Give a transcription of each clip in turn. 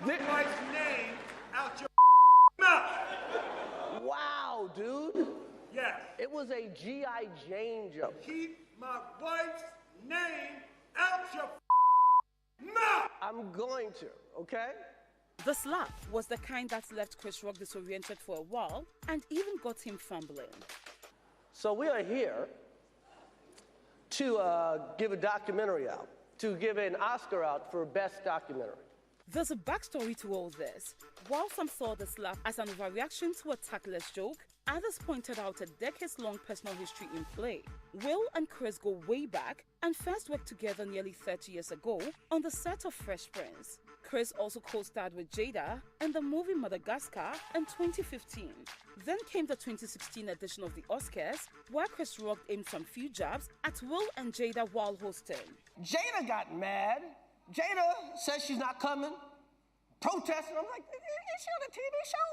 my wife's name out your mouth. Wow, dude. Yes. It was a G.I. Jane joke. Keep my wife's name out your mouth. I'm going to, okay? The slap was the kind that left Chris Rock disoriented for a while and even got him fumbling. So we are here to give a documentary out, to give an Oscar out for Best Documentary. There's a backstory to all this. While some saw the slap as an overreaction to a tactless joke, others pointed out a decades-long personal history in play. Will and Chris go way back and first worked together nearly 30 years ago on the set of Fresh Prince. Chris also co-starred with Jada in the movie Madagascar in 2015. Then came the 2016 edition of the Oscars, where Chris Rock aimed some few jabs at Will and Jada while hosting. Jada got mad. Jada says she's not coming, protesting. I'm like, is she on a TV show?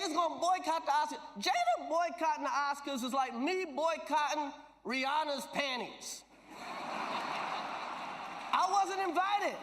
Jada's gonna boycott the Oscars. Jada boycotting the Oscars is like me boycotting Rihanna's panties. I wasn't invited.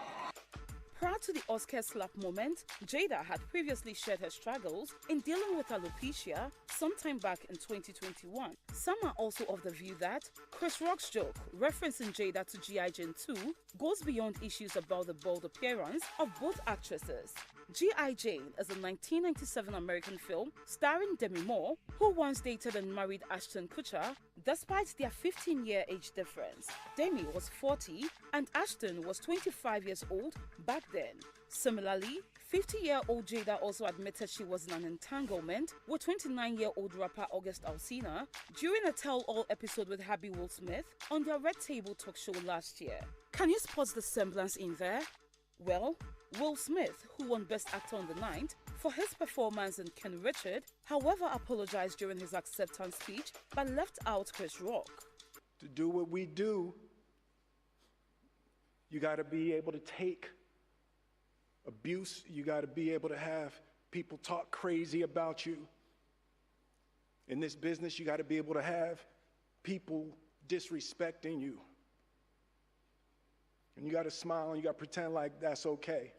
Prior to the Oscar slap moment, Jada had previously shared her struggles in dealing with alopecia sometime back in 2021. Some are also of the view that Chris Rock's joke, referencing Jada to G.I. Jane 2, goes beyond issues about the bold appearance of both actresses. G.I. Jane is a 1997 American film starring Demi Moore, who once dated and married Ashton Kutcher, despite their 15-year age difference. Demi was 40 and Ashton was 25 years old back then. Similarly, 50-year-old Jada also admitted she was in an entanglement with 29-year-old rapper August Alsina during a tell-all episode with Happy Will Smith on their Red Table talk show last year. Can you spot the semblance in there? Well, Will Smith, who won Best Actor on the night for his performance in King Richard, however apologized during his acceptance speech but left out Chris Rock. To do what we do, you got to be able to take abuse. You got to be able to have people talk crazy about you. In this business, you got to be able to have people disrespecting you. And you got to smile and you got to pretend like that's okay.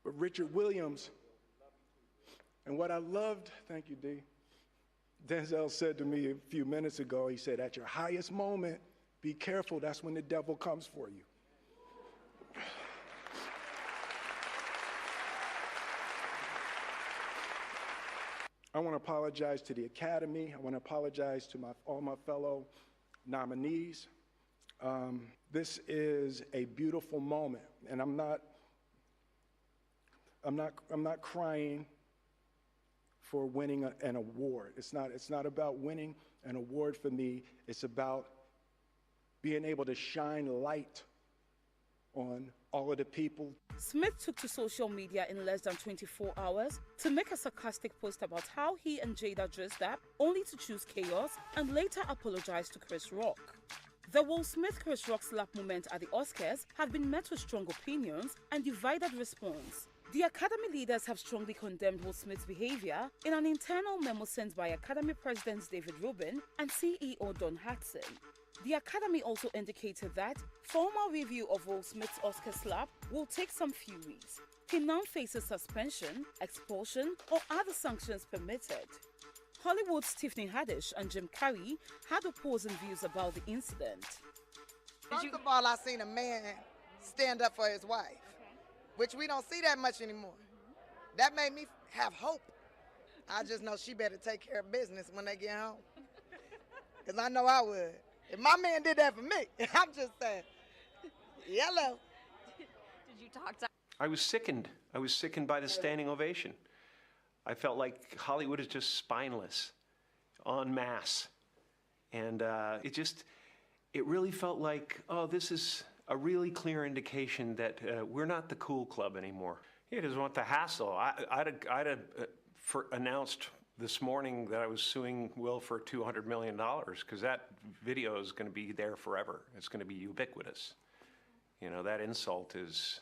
But Richard Williams, and what I loved, thank you, D. Denzel said to me a few minutes ago, he said, at your highest moment, be careful, that's when the devil comes for you. I want to apologize to the Academy. I want to apologize to all my fellow nominees. This is a beautiful moment, and I'm not crying for winning an award. It's not about winning an award for me. It's about being able to shine light on all of the people. Smith took to social media in less than 24 hours to make a sarcastic post about how he and Jada dressed up, only to choose chaos, and later apologize to Chris Rock. The Will Smith-Chris Rock slap moment at the Oscars have been met with strong opinions and divided response. The Academy leaders have strongly condemned Will Smith's behavior in an internal memo sent by Academy Presidents David Rubin and CEO Don Hudson. The Academy also indicated that formal review of Will Smith's Oscar slap will take some few weeks. He now faces suspension, expulsion, or other sanctions permitted. Hollywood's Tiffany Haddish and Jim Carrey had opposing views about the incident. First of all, I seen a man stand up for his wife, which we don't see that much anymore. That made me have hope. I just know she better take care of business when they get home. Because I know I would. If my man did that for me, I'm just saying, hello. Did you talk to... I was sickened. I was sickened by the standing ovation. I felt like Hollywood is just spineless, en masse. And it really felt like, oh, this is a really clear indication that we're not the cool club anymore. He doesn't want the hassle. I'd announced this morning that I was suing Will for $200 million because that video is going to be there forever. It's going to be ubiquitous. You know, that insult is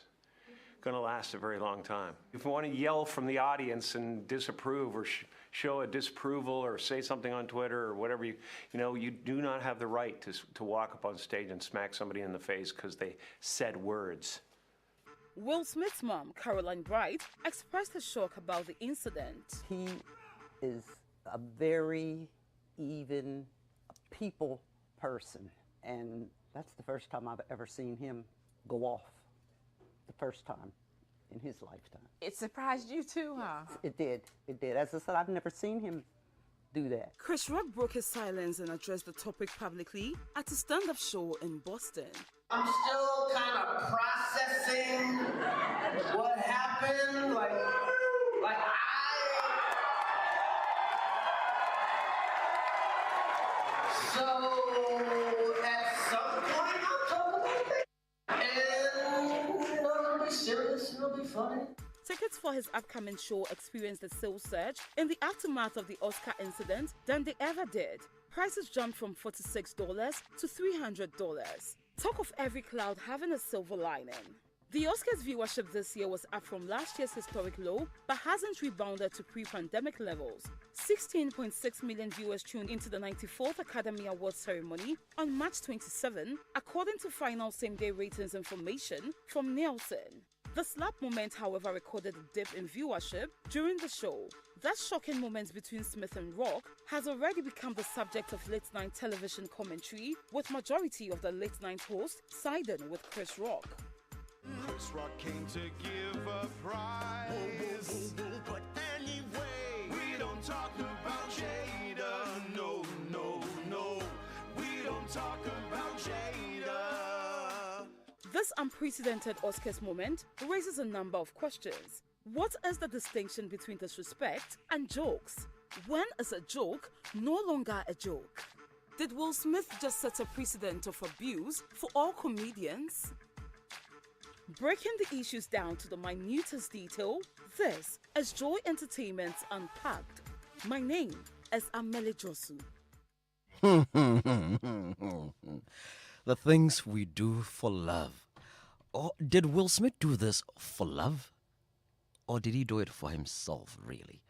going to last a very long time. If you want to yell from the audience and disapprove or show a disapproval or say something on Twitter or whatever, you do not have the right to walk up on stage and smack somebody in the face because they said words. Will Smith's mom, Caroline Bright, expressed her shock about the incident. He is a very even people person, and that's the first time I've ever seen him go off. The first time in his lifetime. It surprised you too, huh? It did. It did. As I said, I've never seen him do that. Chris Rock broke his silence and addressed the topic publicly at a stand-up show in Boston. I'm still kind of processing what happened. Like So at some point I'll talk about it. And it'll be serious, it'll be funny. Tickets for his upcoming show experienced a sales surge in the aftermath of the Oscar incident than they ever did. Prices jumped from $46 to $300. Talk of every cloud having a silver lining. The Oscars viewership this year was up from last year's historic low, but hasn't rebounded to pre-pandemic levels. 16.6 million viewers tuned into the 94th Academy Awards ceremony on March 27, according to final same-day ratings information from Nielsen. The slap moment, however, recorded a dip in viewership during the show. That shocking moment between Smith and Rock has already become the subject of late-night television commentary, with majority of the late-night hosts siding with Chris Rock. Chris Rock came to give a prize. But anyway, we don't talk about Jada. No, no, no. We don't talk about Jada. This unprecedented Oscars moment raises a number of questions. What is the distinction between disrespect and jokes? When is a joke no longer a joke? Did Will Smith just set a precedent of abuse for all comedians? Breaking the issues down to the minutest detail, this is Joy Entertainment's Unpacked. My name is Amele Josu. The things we do for love. Or did Will Smith do this for love? Or did he do it for himself, really?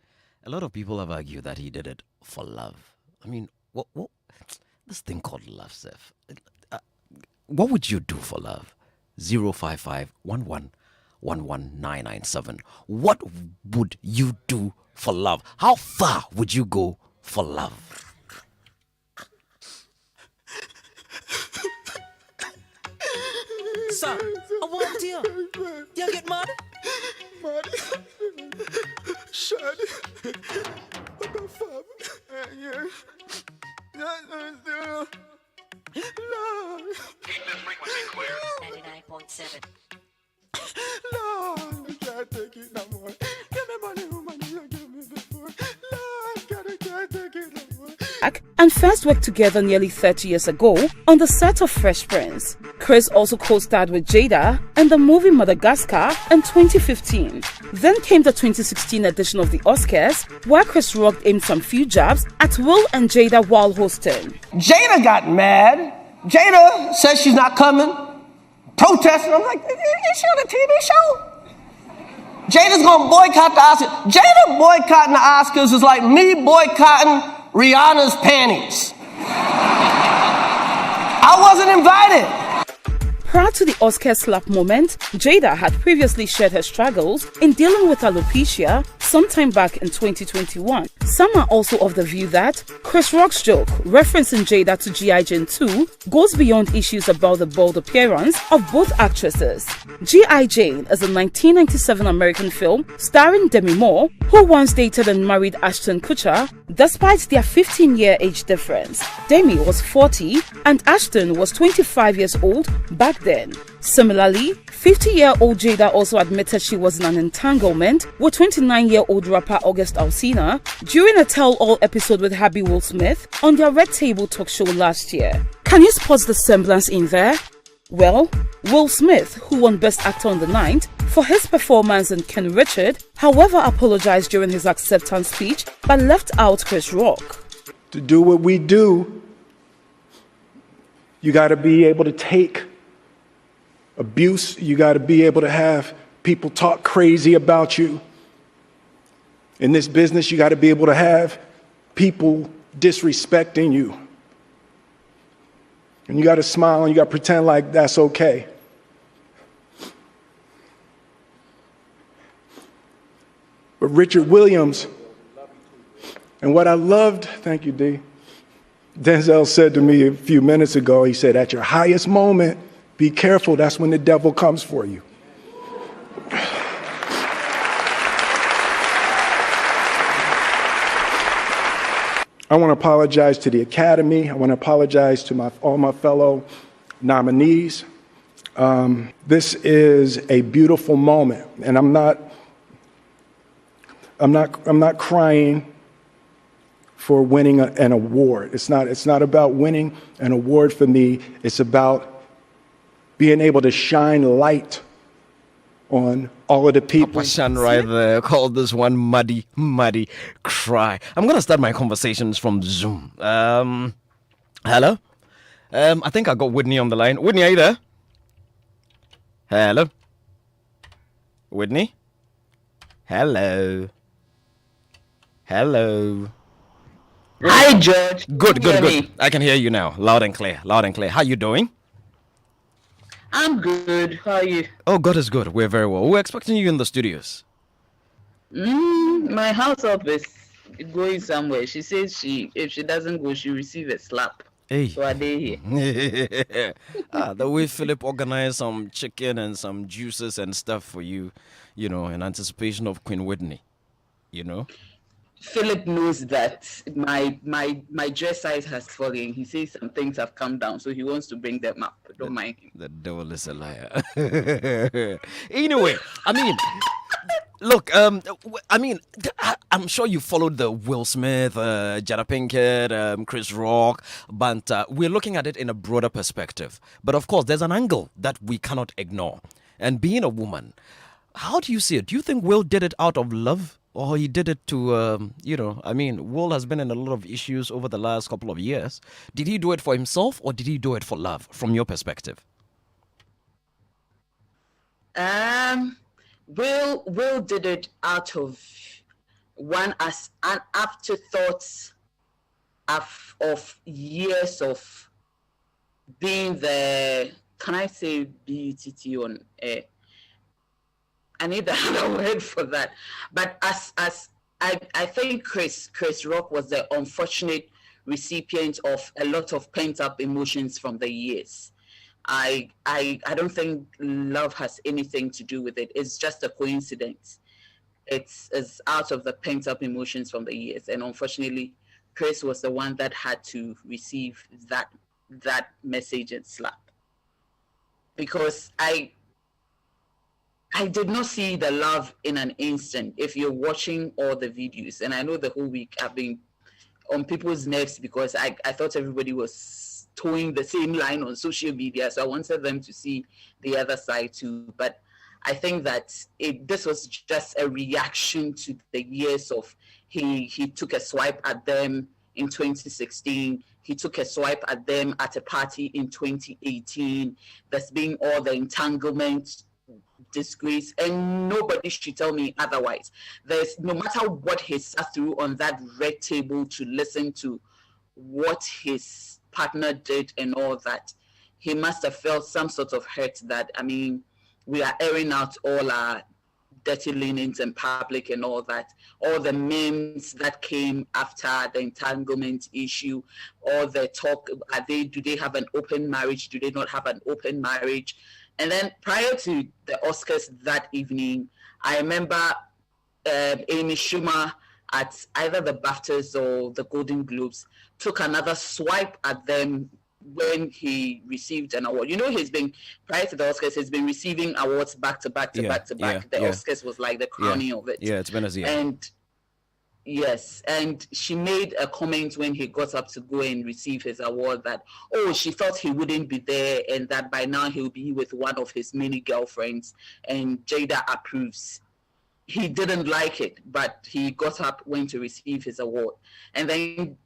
A lot of people have argued that he did it for love. I mean, what this thing called love, Seth. What would you do for love? 055-11-11997. What would you do for love? How far would you go for love? Sir, I want you. You get mad? Mad? Shut. What the fuck? Yeah. No. Keep this frequency clear. 99.7. No, I can't take it no more. Give me money, you give me before. No, I can't take it no more. And first worked together nearly 30 years ago on the set of Fresh Prince. Chris also co-starred with Jada in the movie Madagascar in 2015. Then came the 2016 edition of the Oscars, where Chris Rock aimed some few jabs at Will and Jada while hosting. Jada got mad. Jada says she's not coming, protesting. I'm like, is she on a TV show? Jada's gonna boycott the Oscars. Jada boycotting the Oscars is like me boycotting Rihanna's panties. I wasn't invited. Prior to the Oscar slap moment, Jada had previously shared her struggles in dealing with alopecia sometime back in 2021. Some are also of the view that Chris Rock's joke, referencing Jada to G.I. Jane 2, goes beyond issues about the bold appearance of both actresses. G.I. Jane is a 1997 American film starring Demi Moore, who once dated and married Ashton Kutcher, despite their 15-year age difference. Demi was 40 and Ashton was 25 years old back then. Similarly, 50-year-old Jada also admitted she was in an entanglement with 29-year-old rapper August Alsina during a tell-all episode with Happy Will Smith on their Red Table talk show last year. Can you spot the semblance in there? Well, Will Smith, who won Best Actor on the night for his performance in King Richard, however apologized during his acceptance speech but left out Chris Rock. To do what we do, you got to be able to take abuse. You got to be able to have people talk crazy about you. In this business, you got to be able to have people disrespecting you. And you got to smile and you got to pretend like that's okay. But Richard Williams, and what I loved, thank you, D. Denzel said to me a few minutes ago, he said, at your highest moment, be careful, that's when the devil comes for you. I want to apologize to the Academy. I want to apologize to all my fellow nominees. This is a beautiful moment, and I'm not crying for winning an award. It's not about winning an award for me. It's about being able to shine light on all of the people. Papa Shan right there called this one muddy cry. I'm going to start my conversations from Zoom. Hello? I think I got Whitney on the line. Whitney, are you there? Hello? Whitney? Hello? Hello? Hi, George. Good. I can hear you now, loud and clear. How you doing? I'm good. How are you? Oh, God is good. We're very well. We're expecting you in the studios. My house help is going somewhere. She says if she doesn't go, she'll receive a slap. Hey. So are they here? The way Philip organized some chicken and some juices and stuff for you, in anticipation of Queen Whitney, Philip knows that my dress size has fallen. He says some things have come down, so he wants to bring them up. Don't mind him. The devil is a liar. Anyway, look, I'm sure you followed the Will Smith, Jada Pinkett, Chris Rock, but we're looking at it in a broader perspective. But of course, there's an angle that we cannot ignore. And being a woman, how do you see it? Do you think Will did it out of love? Or he did it to, Will has been in a lot of issues over the last couple of years. Did he do it for himself or did he do it for love, from your perspective? Will did it out of an afterthought of years of being the, can I say BUTT on air? I need another word for that. But as I think Chris Rock was the unfortunate recipient of a lot of pent-up emotions from the years. I don't think love has anything to do with it. It's just a coincidence. It's out of the pent-up emotions from the years. And unfortunately, Chris was the one that had to receive that message and slap. Because I did not see the love in an instant. If you're watching all the videos, and I know the whole week I've been on people's nerves because I thought everybody was towing the same line on social media, so I wanted them to see the other side too. But I think that this was just a reaction to the years of he took a swipe at them in 2016. He took a swipe at them at a party in 2018. There's been all the entanglement, disgrace, and nobody should tell me otherwise. There's no matter what he sat through on that red table to listen to what his partner did and all that, he must have felt some sort of hurt that, we are airing out all our dirty linens in public and all that, all the memes that came after the entanglement issue, all the talk, do they have an open marriage, do they not have an open marriage? And then prior to the Oscars that evening, I remember Amy Schumer at either the BAFTAs or the Golden Globes took another swipe at them when he received an award. He's been, prior to the Oscars, he's been receiving awards back to back. The Oscars was like the crowning of it. Yeah, it's been a year. And yes, and she made a comment when he got up to go and receive his award that, she thought he wouldn't be there and that by now he'll be with one of his many girlfriends, and Jada approves. He didn't like it, but he got up, went to receive his award. And then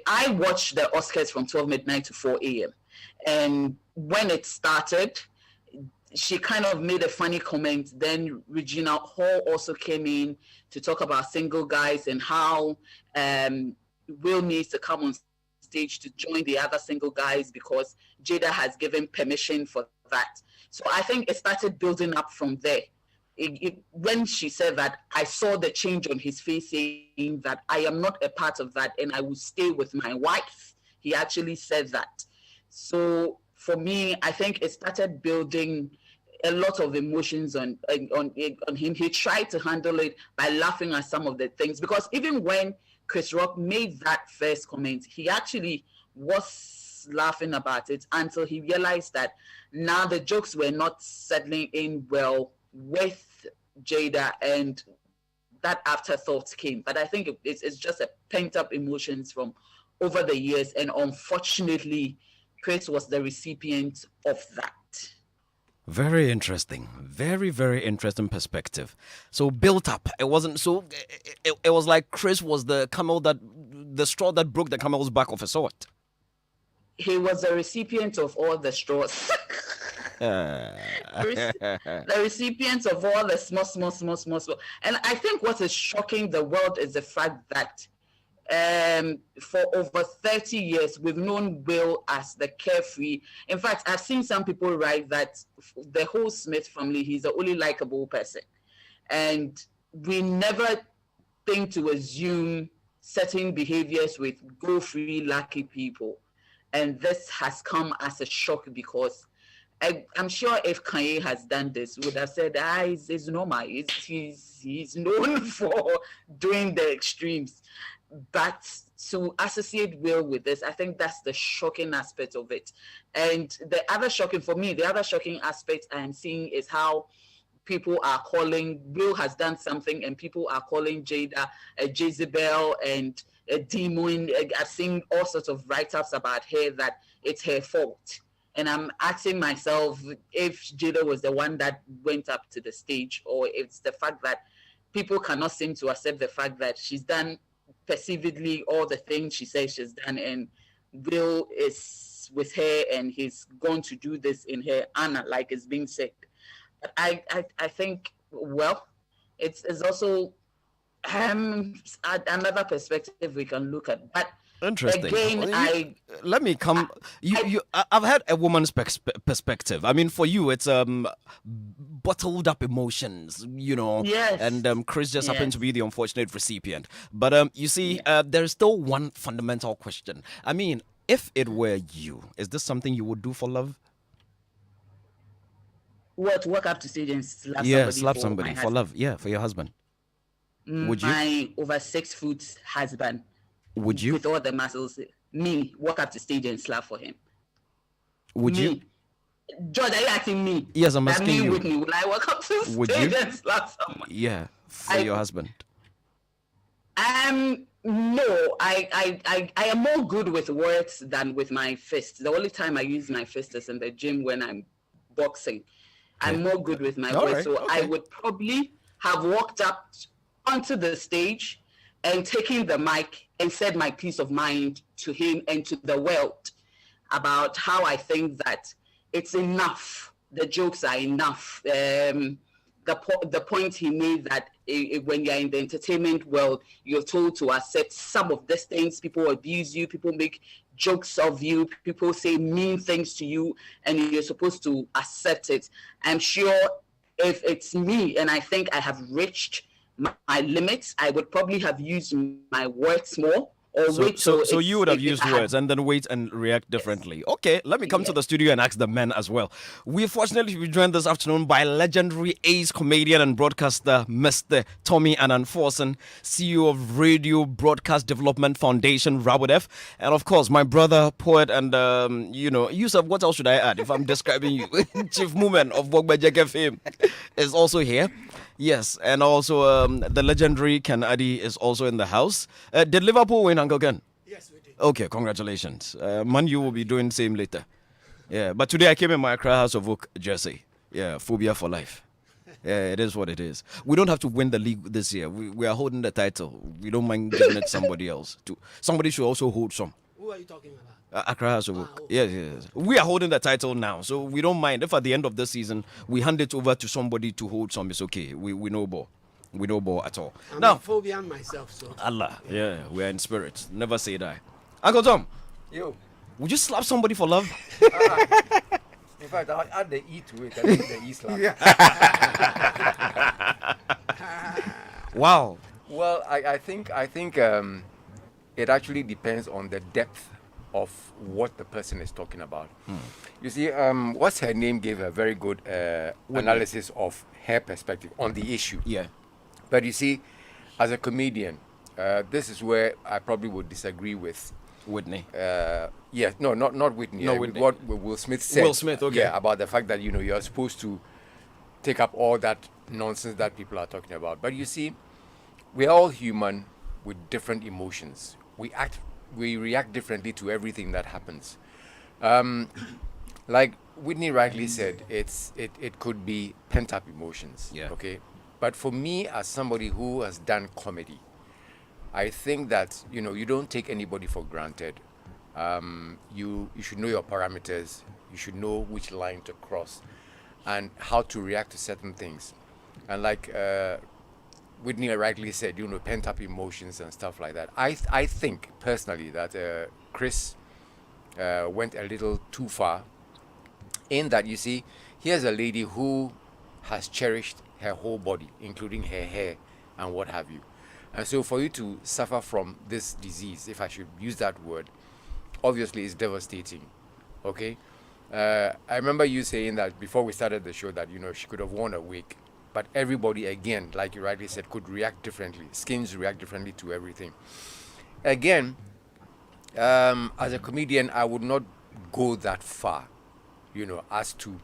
I watched the Oscars from 12 midnight to 4 a.m. And when it started, she kind of made a funny comment. Then Regina Hall also came in to talk about single guys and how Will needs to come on stage to join the other single guys because Jada has given permission for that. So I think it started building up from there. When she said that, I saw the change on his face saying that I am not a part of that and I will stay with my wife. He actually said that. So for me, I think it started building a lot of emotions on him. He tried to handle it by laughing at some of the things, because even when Chris Rock made that first comment, he actually was laughing about it until he realized that now the jokes were not settling in well with Jada, and that afterthought came. But I think it's just a pent-up emotions from over the years, and unfortunately, Chris was the recipient of that. Very interesting. Very, very interesting perspective. So built up. It wasn't so. It was like Chris was the straw that broke the camel's back of a sort. He was the recipient of all the straws. The recipient of all the small. And I think what is shocking the world is the fact that for over 30 years, we've known Will as the carefree. In fact, I've seen some people write that the whole Smith family, he's the only likable person. And we never think to assume certain behaviors with go-free, lucky people. And this has come as a shock, because I'm sure if Kanye has done this, would have said, it's normal. He's known for doing the extremes. But to associate Will with this, I think that's the shocking aspect of it. And the other shocking aspect I am seeing is how people are calling, Will has done something, and people are calling Jada a Jezebel and a demon. I've seen all sorts of write-ups about her that it's her fault. And I'm asking myself if Jada was the one that went up to the stage, or if it's the fact that people cannot seem to accept the fact that she's done perceivedly all the things she says she's done, and Will is with her and he's going to do this in her honor, like it's being said. But I think, well, it's also another perspective we can look at. But interesting. Again, let me come. I've had a woman's perspective. I mean, for you, it's bottled up emotions, Yes. And Chris just happened to be the unfortunate recipient. But you see, there's still one fundamental question. I mean, if it were you, is this something you would do for love? What? Walk up to stage and slap somebody? Yeah, slap somebody for love. Yeah, for your husband. Would you? My over 6 foot husband. Would you? With all the muscles. Me, walk up to stage and slap for him. Would you? George, are you asking me? Yes, I'm asking you. Whitney, will I walk up to stage and slap someone? Yeah, for your husband. No, I am more good with words than with my fists. The only time I use my fist is in the gym when I'm boxing. Okay. I'm more good with my words. Right. So I would probably have walked up onto the stage and taking the mic and said my peace of mind to him and to the world about how I think that it's enough. The jokes are enough. The point he made that when you're in the entertainment world, you're told to accept some of these things. People abuse you. People make jokes of you. People say mean things to you, and you're supposed to accept it. I'm sure if it's me and I think I have reached my limits, I would probably have used my words more. So you would have used words and then wait and react differently. Yes. Okay, let me come to the studio and ask the men as well. We fortunately be joined this afternoon by legendary ace comedian and broadcaster Mr. Tommy Annan-Forson, CEO of Radio Broadcast Development Foundation, RABODEF, and of course my brother, poet, and Yusuf, what else should I add if I'm describing you? Chief Movement of Bogbajeke fame is also here. Yes, and also the legendary Ken Addy is also in the house. Did Liverpool win, Uncle Ken? Yes, we did. Okay, congratulations. Man, you will be doing same later. Yeah, but today I came in my Accra House of Oak jersey. Yeah, phobia for life. Yeah, it is what it is. We don't have to win the league this year. We are holding the title. We don't mind giving it to somebody else. Somebody should also hold some. Who are you talking about? Accra House of Oak. Yes, yes. We are holding the title now, so we don't mind. If at the end of the season we hand it over to somebody to hold some, it's okay. We know ball. We know ball at all. I'm Now, a phobian myself, so. Allah, yeah, we are in spirit. Never say die. Uncle Tom, Yo. would you slap somebody for love? In fact, I'll add the E to it. I think the E slap. Wow. Well, I think it actually depends on the depth of what the person is talking about. You see, what's her name gave a very good analysis of her perspective on the issue. Yeah. But you see, as a comedian, this is where I probably would disagree with Whitney. Yes, no, not Whitney. No, With Whitney. what Will Smith said. Will Smith, okay. Yeah, about the fact that you're supposed to take up all that nonsense that people are talking about. But you see, we're all human with different emotions. We react differently to everything that happens. Like Whitney rightly said, it could be pent up emotions. Yeah. Okay. But for me, as somebody who has done comedy, I think that you don't take anybody for granted. You should know your parameters. You should know which line to cross, and how to react to certain things. And like Whitney rightly said, pent up emotions and stuff like that. I think personally that Chris went a little too far. In that, you see, here's a lady who has cherished her whole body, including her hair and what have you. And so for you to suffer from this disease, if I should use that word, obviously it's devastating. Okay? I remember you saying that before we started the show that, she could have worn a wig. But everybody, again, like you rightly said, could react differently. Skins react differently to everything. Again, as a comedian, I would not go that far, as to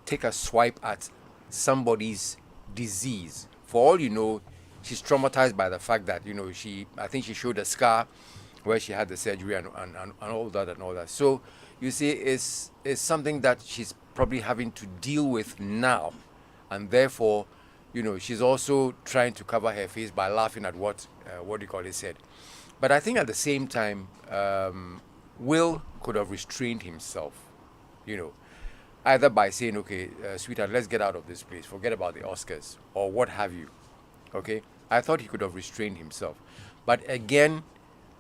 take a swipe at somebody's disease. For all you know, she's traumatized by the fact that, I think she showed a scar where she had the surgery and all that. So, you see, it's something that she's probably having to deal with now. And therefore, she's also trying to cover her face by laughing at what said. But I think at the same time, Will could have restrained himself, either by saying, okay, sweetheart, let's get out of this place, forget about the Oscars, or what have you, okay? I thought he could have restrained himself. But again,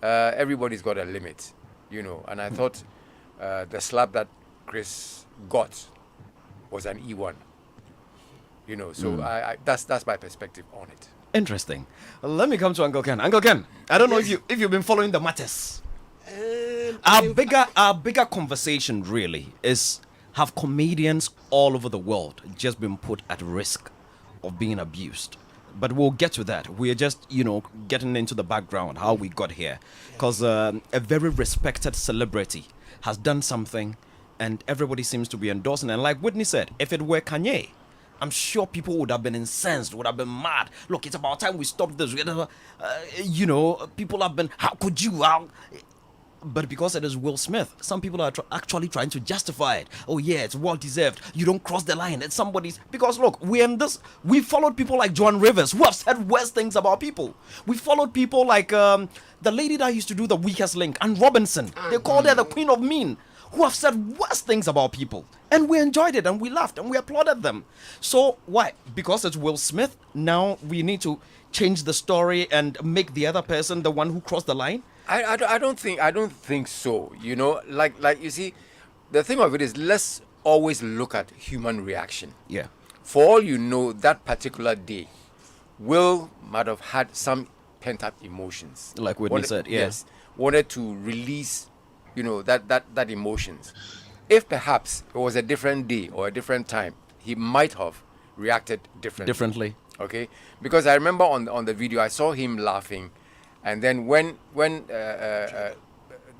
everybody's got a limit, and I thought the slap that Chris got was an E1. So that's my perspective on it. Interesting. Let me come to Uncle Ken. Uncle Ken, I don't know if you've been following the matters. Our bigger conversation really is, have comedians all over the world just been put at risk of being abused? But we'll get to that. We're just, getting into the background, how we got here. Because a very respected celebrity has done something and everybody seems to be endorsing. And like Whitney said, if it were Kanye, I'm sure people would have been incensed, would have been mad. Look, it's about time we stop this. People have been, how could you? But because it is Will Smith, some people are actually trying to justify it. Oh yeah, it's well deserved. You don't cross the line. It's somebody's. Because look, we followed people like Joan Rivers, who have said worse things about people. We followed people like the lady that used to do The Weakest Link, Ann Robinson. They called her the Queen of Mean, who have said worse things about people. And we enjoyed it, and we laughed, and we applauded them. So why? Because it's Will Smith, now we need to change the story and make the other person the one who crossed the line? I don't think so. Like you see, the thing of it is, let's always look at human reaction. Yeah. For all you know, that particular day, Will might have had some pent up emotions. Like Whitney said, yeah. Yes. Wanted to release, that emotions. If perhaps it was a different day or a different time, he might have reacted differently. Okay? Because I remember on the video, I saw him laughing. And then when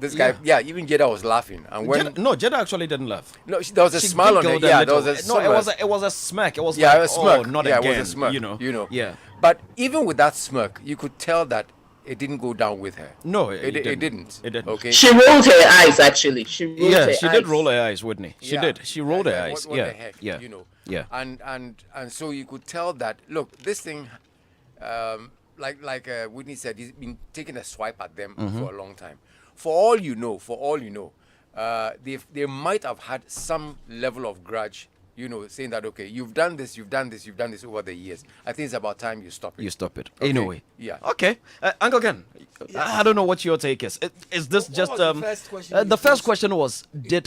this guy, even Jada was laughing. And when Jada actually didn't laugh. No, there was a smile on it. Yeah, there was a it was a smirk. It was a smirk. Oh, not again. It was a smirk. Yeah. But even with that smirk, you could tell that it didn't go down with her. No, it didn't. It didn't. Okay. She rolled her eyes. Actually, she did roll her eyes, Whitney. She did. She rolled her eyes. What the heck, Yeah. Yeah. And so you could tell that. Look, this thing. Like Whitney said, he's been taking a swipe at them for a long time. for all you know, they might have had some level of grudge, saying that, okay, you've done this over the years. I think it's about time you stop it. You stop it. Okay. Anyway. Yeah. Okay. Uncle Ken, I don't know what your take is. Is this What just was the first question the you first posed- question was did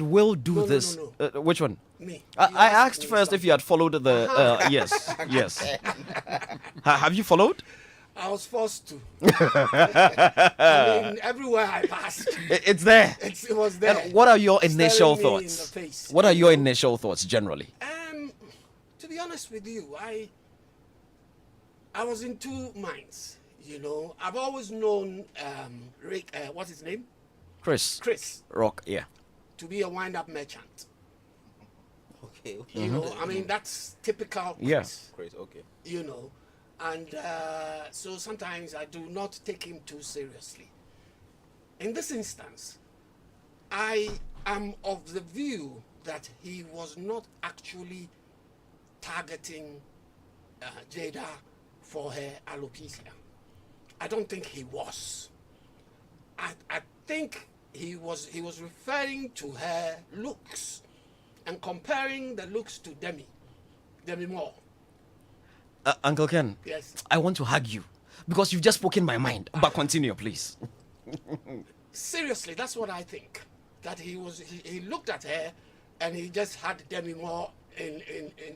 Will do No, this? no. Which one? Me. I asked first if you had followed the yes. Have you followed? I was forced to. I mean, everywhere I passed. It's there. It was there. And what are your initial Staring me in thoughts? the face. What are your initial thoughts generally? To be honest with you, I was in two minds. I've always known Rick. What's his name? Chris Rock, yeah. To be a wind-up merchant. Okay. I mean, that's typical Chris. Yeah. Great. Okay. And so sometimes I do not take him too seriously. In this instance, I am of the view that he was not actually targeting Jada for her alopecia. I don't think he was. I think he was referring to her looks and comparing the looks to Demi Moore. Uncle Ken, Yes. I want to hug you because you've just spoken my mind. But continue, please. Seriously, that's what I think. That he looked at her and he just had Demi Moore in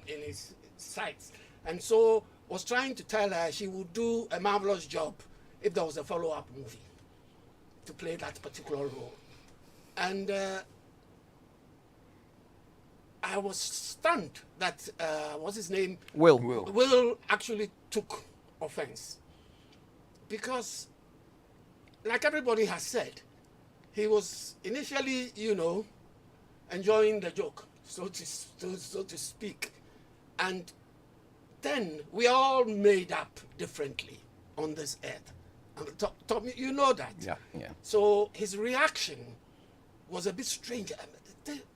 his sights. And so was trying to tell her she would do a marvelous job if there was a follow-up movie to play that particular role. And I was stunned that, what's his name? Will actually took offense. Because, like everybody has said, he was initially, enjoying the joke, so to speak. And then we are all made up differently on this earth. And you know that. Yeah. So his reaction was a bit strange.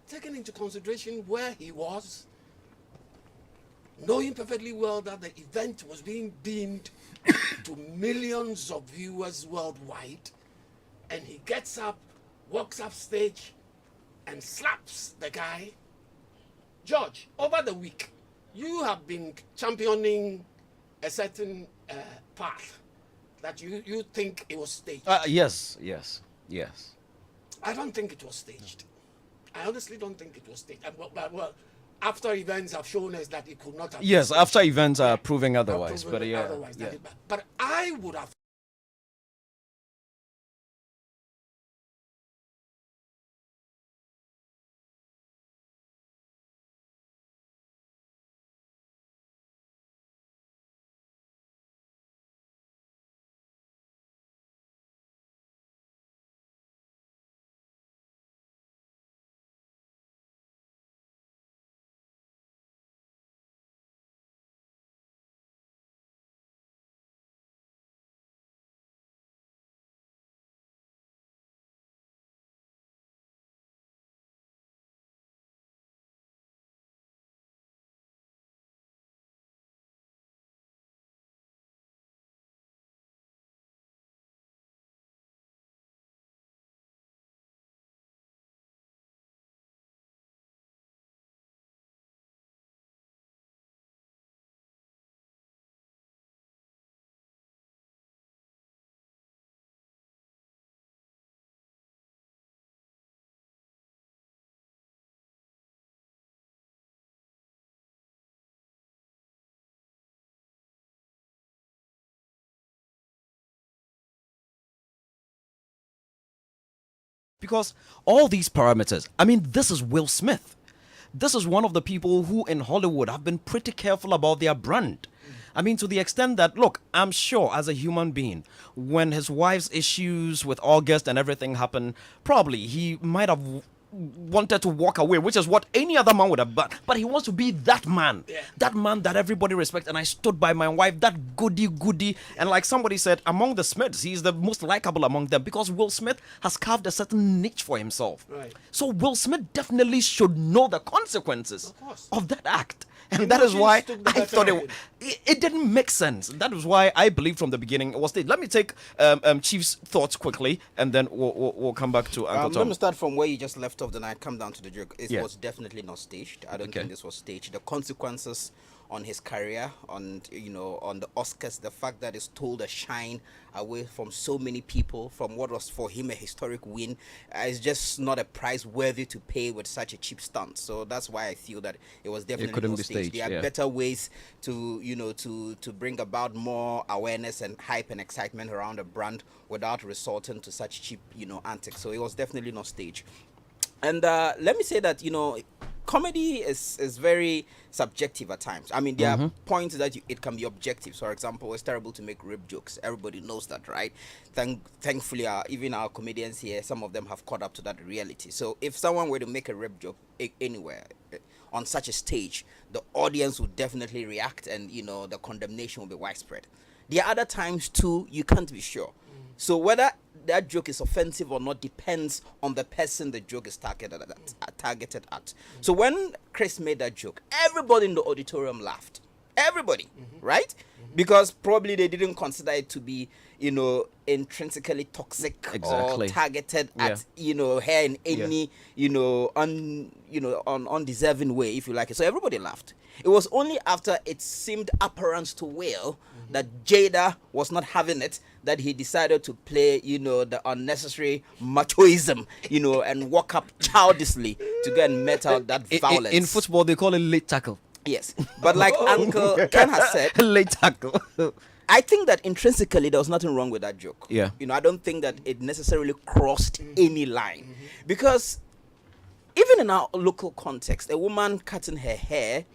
Taking into consideration where he was, knowing perfectly well that the event was being beamed to millions of viewers worldwide, and he gets up, walks up stage, and slaps the guy. George, over the week, you have been championing a certain path that you think it was staged. Yes. I don't think it was staged. I honestly don't think it was staged. Well, after events have shown us that it could not have. Yes, been after events are proving otherwise. proven But yeah. otherwise, but I would have. Because all these parameters, I mean, this is Will Smith. This is one of the people who in Hollywood have been pretty careful about their brand. I mean, to the extent that, look, I'm sure as a human being, when his wife's issues with August and everything happened, probably he might have wanted to walk away, which is what any other man would have done. But he wants to be that man, that man that everybody respects. And I stood by my wife, that goody. And like somebody said, among the Smiths, he's the most likable among them because Will Smith has carved a certain niche for himself. Right. So Will Smith definitely should know the consequences of that act. And that is why took the I better thought of it didn't make sense. That is why I believed from the beginning it was staged. Let me take Chief's thoughts quickly, and then we'll come back to Uncle Let Tom. me start from where you just left off, then I come down to the joke. It Yeah. was definitely not staged. I don't Okay. think this was staged. The consequences on his career, on on the Oscars, the fact that it stole the shine away from so many people, from what was for him a historic win, is just not a price worthy to pay with such a cheap stunt. So that's why I feel that it was definitely couldn't not be staged. staged, There are yeah. better ways to to bring about more awareness and hype and excitement around a brand without resorting to such cheap antics. So it was definitely not staged. And let me say that comedy is very subjective at times. I mean, there are points that it can be objective. So, for example, it's terrible to make rape jokes. Everybody knows that, right? Thankfully, even our comedians here, some of them have caught up to that reality. So, if someone were to make a rape joke anywhere on such a stage, the audience would definitely react, and the condemnation will be widespread. There are other times too you can't be sure. So whether that joke is offensive or not depends on the person the joke is targeted at. So when Chris made that joke, everybody in the auditorium laughed. Everybody, right? Because probably they didn't consider it to be, intrinsically toxic Exactly. or targeted at, her in any, undeserving way, if you like it. So everybody laughed. It was only after it seemed apparent to Will that Jada was not having it that he decided to play, the unnecessary machoism, and walk up childishly to go and met out that violence. In football, they call it late tackle. Yes, but like Uncle Ken has said, late tackle. I think that intrinsically there was nothing wrong with that joke. Yeah. I don't think that it necessarily crossed any line, because even in our local context, a woman cutting her hair,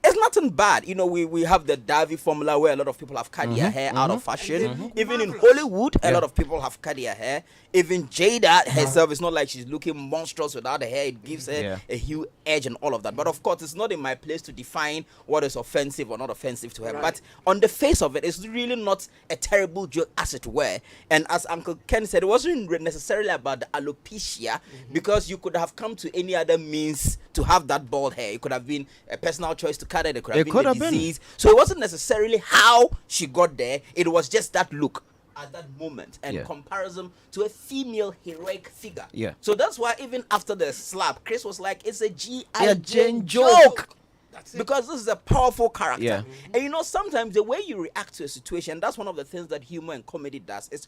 it's nothing bad. We have the Davy formula where a lot of people have cut their hair out of fashion. Even in Hollywood, a lot of people have cut their hair. Even Jada herself, it's not like she's looking monstrous without her hair. It gives her a hue, edge, and all of that. But of course, it's not in my place to define what is offensive or not offensive to her. Right. But on the face of it, it's really not a terrible joke, as it were. And as Uncle Ken said, it wasn't necessarily about the alopecia, because you could have come to any other means to have that bald hair. It could have been a personal choice to cut it. It could have been the disease. So it wasn't necessarily how she got there. It was just that look at that moment and comparison to a female heroic figure. Yeah. So that's why even after the slap, Chris was like, it's a G.I. Jane joke. Because this is a powerful character. Yeah. And sometimes the way you react to a situation, that's one of the things that humor and comedy does, it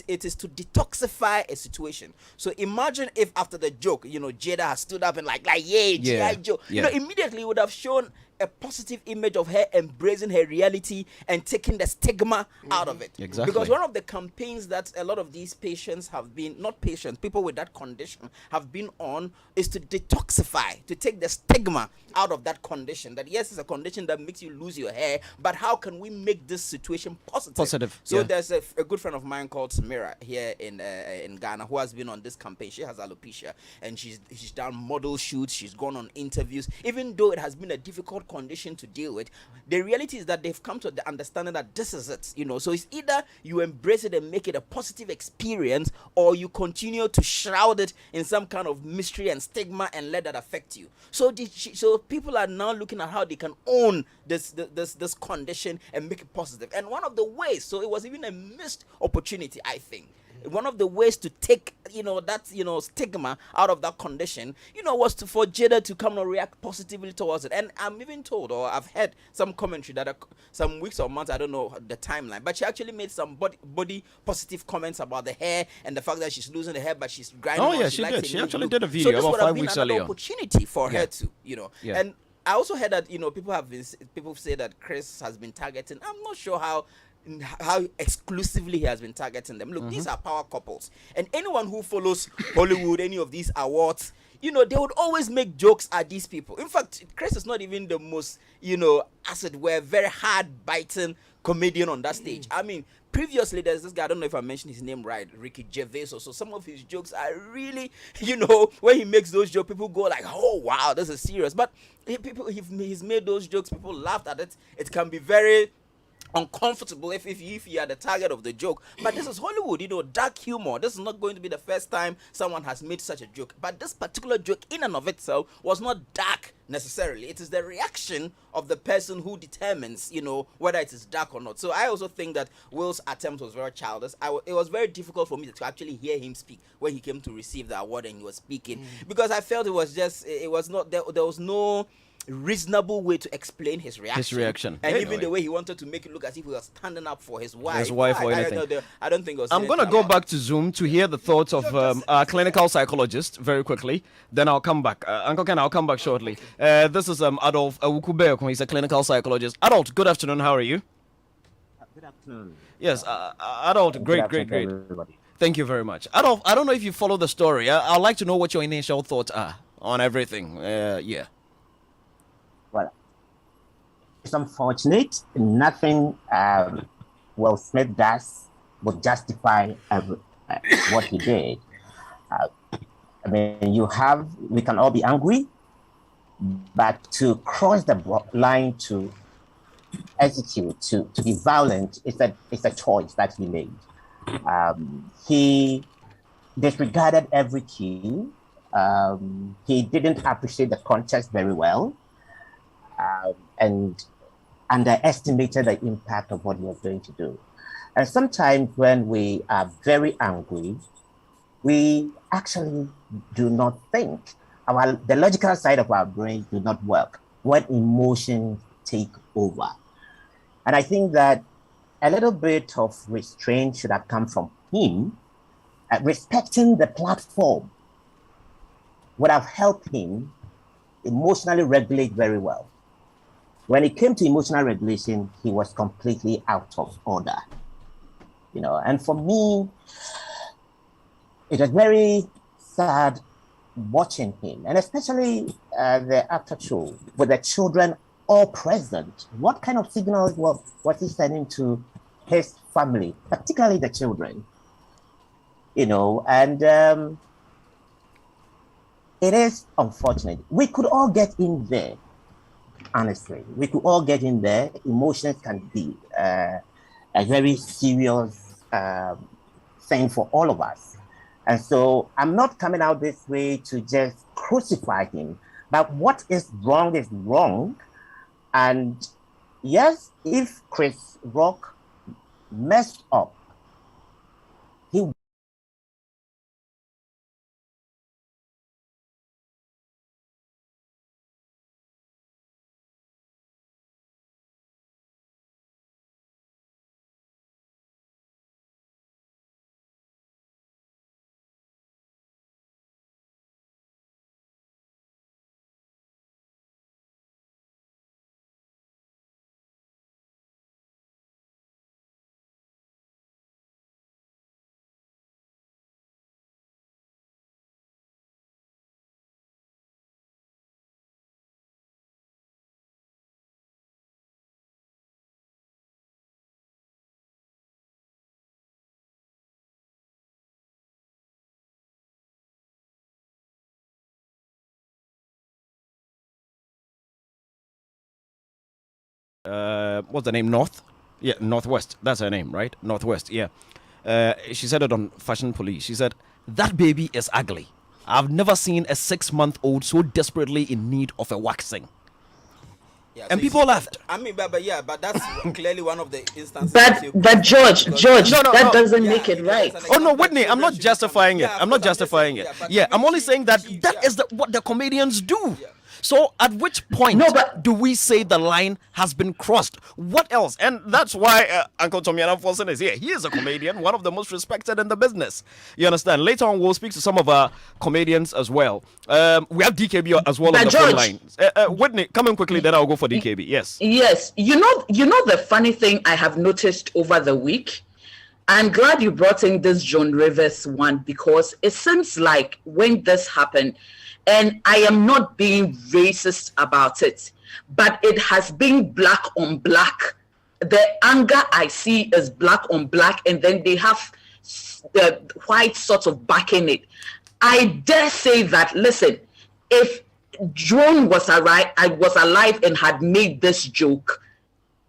is to detoxify a situation. So imagine if after the joke, Jada has stood up and like yeah, G.I. Joe. Immediately would have shown a positive image of her embracing her reality and taking the stigma out of it. Exactly. Because one of the campaigns that a lot of these patients have been, not patients, people with that condition have been on, is to detoxify, to take the stigma out of that condition. That yes, it's a condition that makes you lose your hair, but how can we make this situation positive? So there's a good friend of mine called Samira here in Ghana who has been on this campaign. She has alopecia and she's done model shoots, she's gone on interviews. Even though it has been a difficult condition to deal with, the reality is that they've come to the understanding that this is it. So it's either you embrace it and make it a positive experience, or you continue to shroud it in some kind of mystery and stigma and let that affect you. So people are now looking at how they can own this condition and make it positive. And one of the ways, so it was even a missed opportunity, I think. One of the ways to take, that, stigma out of that condition, was for Jada to come and react positively towards it. And I'm even told, or I've heard some commentary that some weeks or months, I don't know the timeline, but she actually made some body positive comments about the hair and the fact that she's losing the hair, but she's grinding. Oh yeah, she did. She actually did a video so about 5 weeks earlier. Opportunity for her to, Yeah. And I also heard that, people say that Chris has been targeting. I'm not sure how exclusively he has been targeting them. Look, these are power couples, and anyone who follows Hollywood, any of these awards, they would always make jokes at these people. In fact, Chris is not even the most, as it were, very hard-biting comedian on that stage. I mean, previously there's this guy, I don't know if I mentioned his name right, Ricky Gervais. So some of his jokes are really, when he makes those jokes, people go like, oh wow, this is serious. But he's made those jokes, people laughed at it. It can be very uncomfortable if you are the target of the joke. But this is Hollywood, dark humor. This is not going to be the first time someone has made such a joke. But this particular joke in and of itself was not dark necessarily. It is the reaction of the person who determines, whether it is dark or not. So I also think that Will's attempt was very childish. It was very difficult for me to actually hear him speak when he came to receive the award and he was speaking, because I felt it was not there was no reasonable way to explain his reaction. And even the way he wanted to make it look as if he was standing up for his wife. Or anything. I don't think it was. I'm going to go back to Zoom to hear the thoughts of our clinical psychologist very quickly. Then I'll come back. Uncle Ken, I'll come back shortly. This is Adolf Awukubeko. He's a clinical psychologist. Adolf, good afternoon. How are you? Good afternoon. Yes, Adolf, great. Everybody. Thank you very much. Adolf, I don't know if you follow the story. I'd like to know what your initial thoughts are on everything. Yeah. Well, it's unfortunate. Nothing Will Smith does would justify what he did. I mean, we can all be angry, but to cross the line to execute, to be violent, it's a choice that he made. He disregarded every cue. He didn't appreciate the context very well. And underestimated the impact of what he was going to do. And sometimes when we are very angry, we actually do not think. The logical side of our brain do not work when emotions take over. And I think that a little bit of restraint should have come from him. Respecting the platform would have helped him emotionally regulate very well. When it came to emotional regulation, he was completely out of order. And for me, it was very sad watching him, and especially the after show with the children all present. What kind of signals was he sending to his family, particularly the children? And it is unfortunate. We could all get in there. Honestly, we could all get in there. Emotions can be a very serious thing for all of us. And so I'm not coming out this way to just crucify him, but what is wrong. And yes, if Chris Rock messed up, he what's the name? Northwest. That's her name, right? Northwest. Yeah. She said it on Fashion Police. She said that baby is ugly. I've never seen a 6-month-old so desperately in need of a waxing. Yeah, and people laughed. I mean, but that's clearly one of the instances. But George, that doesn't make it right. Oh no, Whitney, I'm not justifying it. I'm not justifying it. Yeah, I'm only saying that is what the comedians do. So at which point do we say the line has been crossed? What else? And that's why Uncle Tommy Anamfosin is here. He is a comedian, one of the most respected in the business. You understand? Later on, we'll speak to some of our comedians as well. We have DKB as well on the phone line. Whitney, come in quickly, then I'll go for DKB. Yes. Yes. You know the funny thing I have noticed over the week? I'm glad you brought in this Joan Rivers one, because it seems like when this happened, and I am not being racist about it, but it has been black on black. The anger I see is black on black, and then they have the white sort of backing it. I dare say that, listen, if Joan was alive and had made this joke,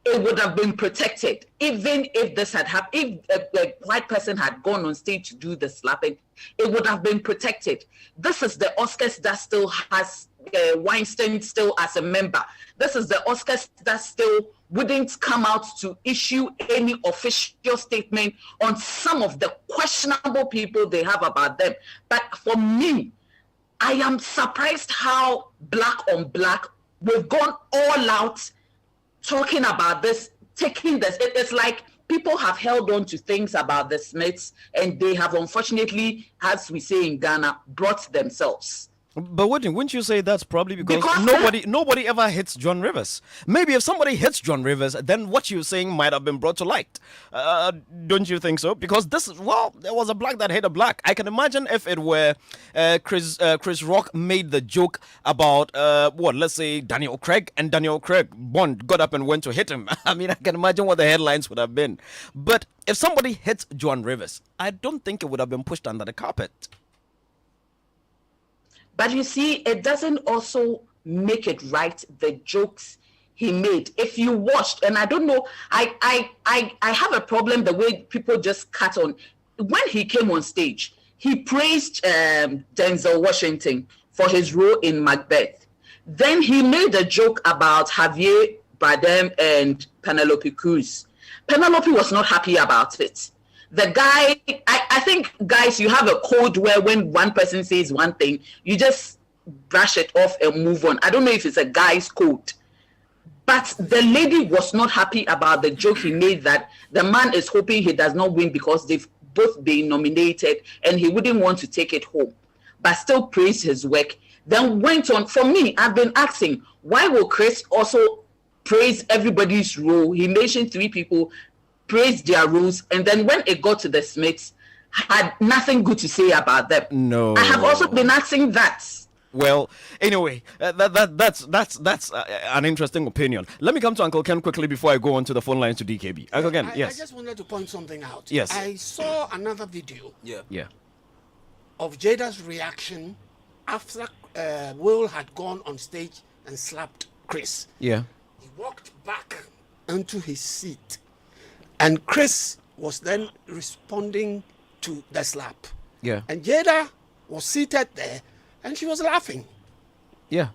it would have been protected. Even if this had happened, if a white person had gone on stage to do the slapping, it would have been protected. This is the Oscars that still has Weinstein still as a member. This is the Oscars that still wouldn't come out to issue any official statement on some of the questionable people they have about them. But for me, I am surprised how black on black we've gone all out talking about this, taking this. It's like people have held on to things about the Smiths, and they have unfortunately, as we say in Ghana, brought themselves. But wouldn't you say that's probably because nobody ever hits John Rivers? Maybe if somebody hits John Rivers, then what you're saying might have been brought to light. Don't you think so? Because there was a black that hit a black. I can imagine if it were Chris Rock made the joke about let's say Daniel Craig, and Daniel Craig Bond got up and went to hit him. I mean, I can imagine what the headlines would have been. But if somebody hits John Rivers, I don't think it would have been pushed under the carpet. But you see, it doesn't also make it right, the jokes he made. If you watched, and I don't know, I have a problem the way people just cut on. When he came on stage, he praised Denzel Washington for his role in Macbeth. Then he made a joke about Javier Bardem and Penelope Cruz. Penelope was not happy about it. The guy, I think, guys, you have a code where when one person says one thing, you just brush it off and move on. I don't know if it's a guy's code. But the lady was not happy about the joke he made that the man is hoping he does not win because they've both been nominated and he wouldn't want to take it home, but still praised his work. Then went on. For me, I've been asking, why will Chris also praise everybody's role? He mentioned 3 people, praised their rules, and then when it got to the Smiths, had nothing good to say about them. No, I have also been asking that. Well, anyway, that's an interesting opinion. Let me come to Uncle Ken quickly before I go on to the phone lines to DKB. Uncle Ken, yes. I just wanted to point something out. Yes. I saw another video. Yeah. Of Jada's reaction after Will had gone on stage and slapped Chris. Yeah. He walked back into his seat. And Chris was then responding to the slap. Yeah. And Jada was seated there and she was laughing. Yeah.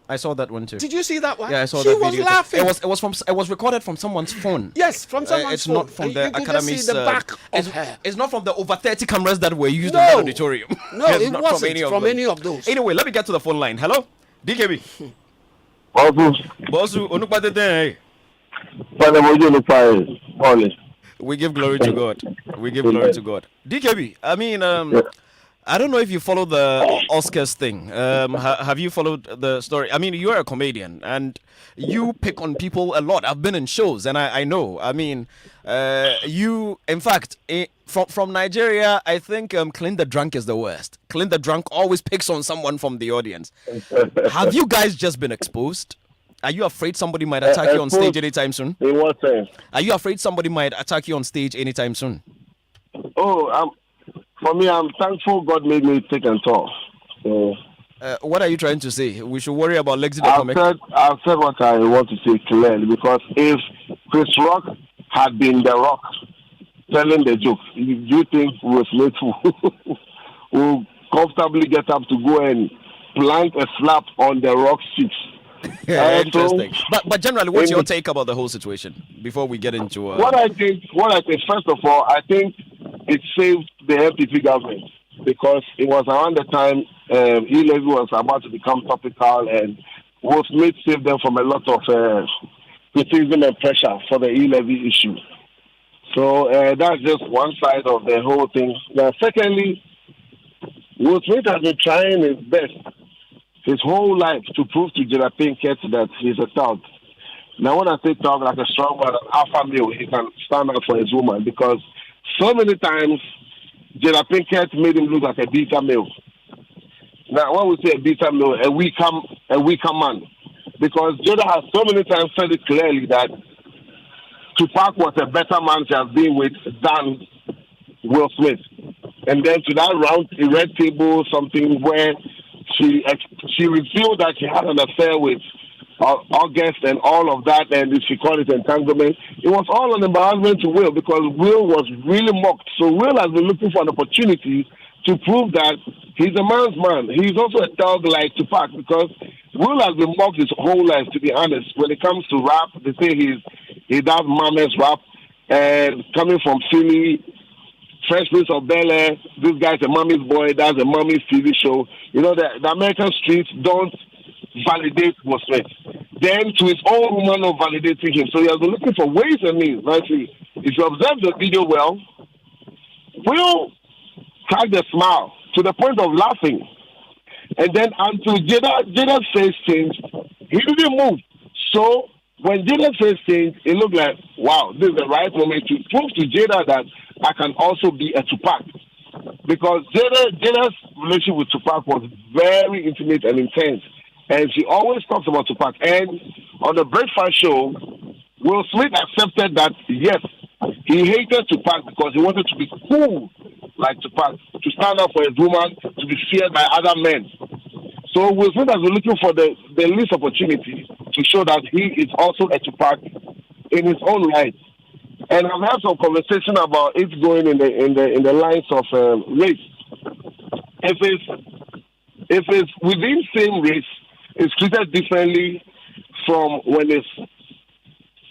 I saw that one too. Did you see that one? Yeah, I saw she that video. She was laughing. It was recorded from someone's phone. Yes, from someone's phone. It's not from the Academy's. Academy's. See the back of her. It's not from the over 30 cameras that were used in the auditorium. No, it wasn't from any of those. Anyway, let me get to the phone line. Hello? DKB. Bosu, onukpatete. We give glory to God. We give glory to God. DKB, I mean, I don't know if you follow the Oscars thing. Have you followed the story? I mean, you're a comedian and you pick on people a lot. I've been in shows and I know. I mean, you, in fact, from Nigeria, I think Clint the Drunk is the worst. Clint the Drunk always picks on someone from the audience. Have you guys just been exposed? Are you afraid somebody might attack you on stage anytime soon? In what sense? Are you afraid somebody might attack you on stage anytime soon? Oh, for me, I'm thankful God made me thick and tall. So, what are you trying to say? We should worry about Lexi the comic? I've said what I want to say clearly, because if Chris Rock had been The Rock telling the joke, do you think Will Smith will comfortably get up to go and plant a slap on The Rock's cheeks? Interesting. But generally, what's your take about the whole situation before we get into what I think, first of all, I think it saved the MPP government, because it was around the time E-Levy was about to become topical, and Will Smith saved them from a lot of criticism and pressure for the E-Levy issue. So that's just one side of the whole thing. Now, secondly, Will Smith has been trying his best his whole life to prove to Jada Pinkett that he's a thug. Now, when I say thug, like a strong man, an alpha male, he can stand up for his woman, because so many times Jada Pinkett made him look like a beta male. Now, when we say a beta male, a weaker man, because Jada has so many times said it clearly that Tupac was a better man she has been with than Will Smith. And then to that round, a red table, something where she revealed that she had an affair with August and all of that, and she called it entanglement. It was all an embarrassment to Will because Will was really mocked. So Will has been looking for an opportunity to prove that he's a man's man. He's also a thug like Tupac because Will has been mocked his whole life, to be honest. When it comes to rap, they say he does mama's rap, and coming from Philly, Fresh Prince of Bel-Air, this guy's a mommy's boy, that's a mommy's TV show. You know, the American streets don't validate Will Smith. Then to his own woman of validating him. So he has been looking for ways and means. Actually, if you observe the video well, Will had a smile to the point of laughing. And then until Jada's face changed, he didn't move. So when Jada's face changed, it looked like, wow, this is the right moment to prove to Jada that I can also be a Tupac. Because Jada's relationship with Tupac was very intimate and intense. And she always talks about Tupac. And on the Breakfast Show, Will Smith accepted that, yes, he hated Tupac because he wanted to be cool like Tupac, to stand up for his woman, to be feared by other men. So Will Smith has been looking for the least opportunity to show that he is also a Tupac in his own right. And I've had some conversation about it going in the lines of race. If it's within same race, it's treated differently from when it's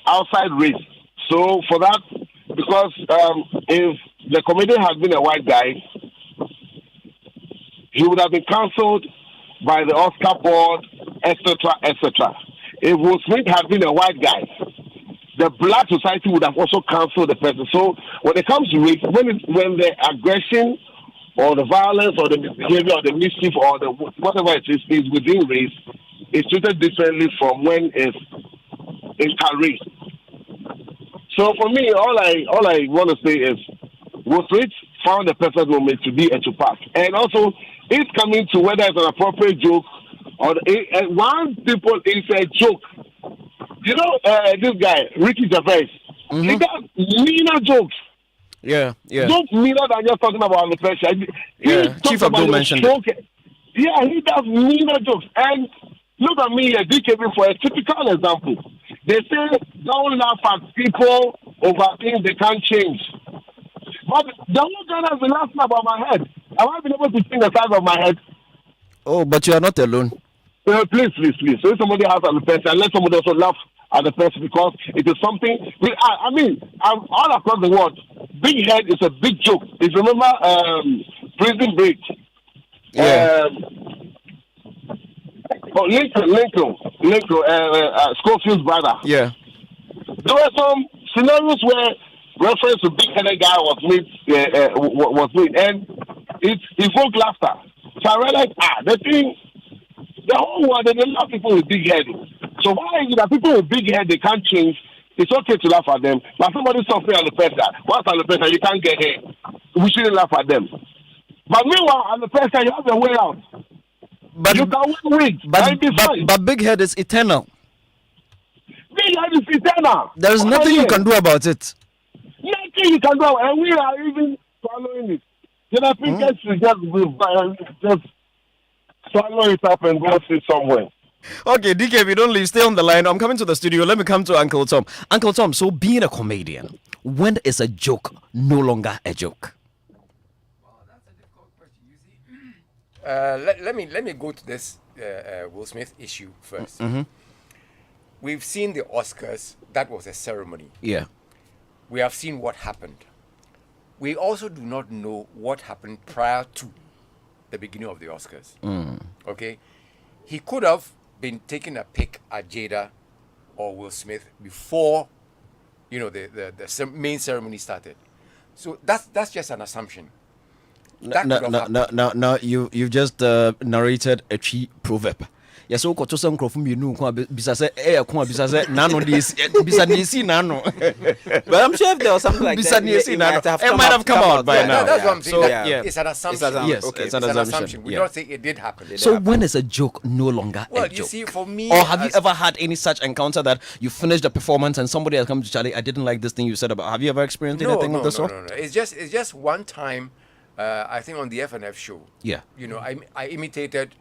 outside race. So for that, because if the comedian had been a white guy, he would have been cancelled by the Oscar board, etc., etc. If Will Smith had been a white guy, the black society would have also cancelled the person. So when it comes to race, when the aggression or the violence or the misbehavior or the mischief or the whatever it is within race, it's treated differently from when it's inter-race. So for me, all I want to say is, Will Smith found the perfect moment to be a Tupac, and also it's coming to whether it's an appropriate joke or one people is a joke. You know, this guy Ricky Gervais, he does meaner jokes. Yeah. Jokes meaner than just talking about the pressure. Chief Abdul mentioned it. Yeah, he does meaner jokes. And look at me, DKB, for a typical example. They say don't laugh at people over things they can't change. But the whole Ghana has been laughing about my head. Have I been able to change the size of my head? Oh, but you are not alone. Please. So if somebody has an person, let somebody also laugh at the person because it is something. I mean, all across the world, big head is a big joke. If you remember Prison Break, Lincoln, Schofield's brother. Yeah. There were some scenarios where reference to big-headed guy was made, and it evoked laughter. So I realized, the whole world, they love people with big head. So why is it that people with big head, they can't change? It's okay to laugh at them. But somebody suffering on the pressure, once on the pressure, you can't get here. We shouldn't laugh at them. But meanwhile, on the pressure, you have a way out. But you can win. But big head is eternal. Big head is eternal. There is nothing you can do about it. Nothing you can do, and we are even swallowing it. Then I think I should just swallow it up and go sit somewhere. Okay, DK, if you don't leave, stay on the line. I'm coming to the studio. Let me come to Uncle Tom. Uncle Tom, so being a comedian, when is a joke no longer a joke? Well, that's a difficult question. You see, let me go to this Will Smith issue first. Mm-hmm. We've seen the Oscars. That was a ceremony. Yeah. We have seen what happened. We also do not know what happened prior to the beginning of the Oscars. Okay? He could have been taking a pick at Jada or Will Smith before, the main ceremony started. So that's just an assumption. Now you've just narrated a Chi proverb. Yes, so got to some crofum you know, bisase, nano, nano. But I'm sure if there was something like that, it might have come out by now. That's what I'm saying. So, it's an assumption. Yes, okay, it's an assumption. We don't say it did happen. So when is a joke no longer a joke? You see, for me, or have you ever had any such encounter that you finished the performance and somebody has come to Charlie, I didn't like this thing you said about? Have you ever experienced anything of the sort? No. It's just one time. I think on the FNF show. Yeah. I imitated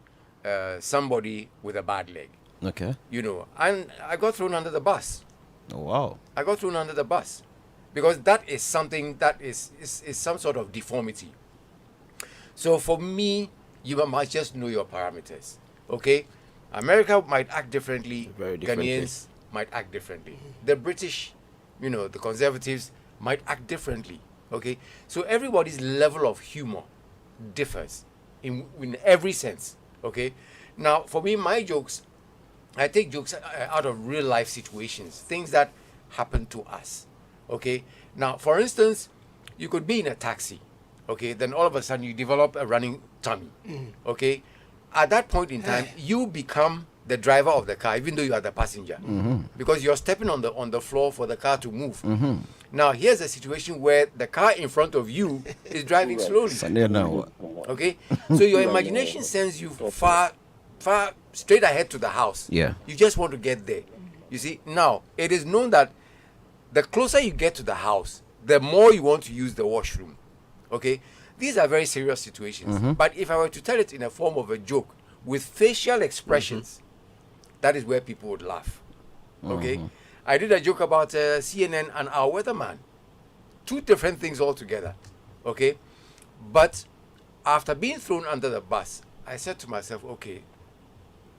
somebody with a bad leg. Okay. And I got thrown under the bus. Oh, wow. I got thrown under the bus because that is something that is some sort of deformity. So for me, you must just know your parameters. Okay? America might act differently. Very differently. Ghanaians might act differently. The British, the conservatives might act differently. Okay? So everybody's level of humor differs in every sense. Okay? Now, for me, my jokes, I take jokes out of real life situations, things that happen to us. Okay? Now, for instance, you could be in a taxi. Okay? Then all of a sudden you develop a running tummy. Okay? At that point in time, you become the driver of the car, even though you are the passenger, because you're stepping on the floor for the car to move. Now, here's a situation where the car in front of you is driving slowly. Okay, so your imagination sends you far straight ahead to the house. Yeah, you just want to get there. You see, now it is known that the closer you get to the house, the more you want to use the washroom. Okay, these are very serious situations. But if I were to tell it in a form of a joke with facial expressions, that is where people would laugh. Okay, I did a joke about CNN and our weatherman. Two different things altogether. Okay, but after being thrown under the bus, I said to myself, okay,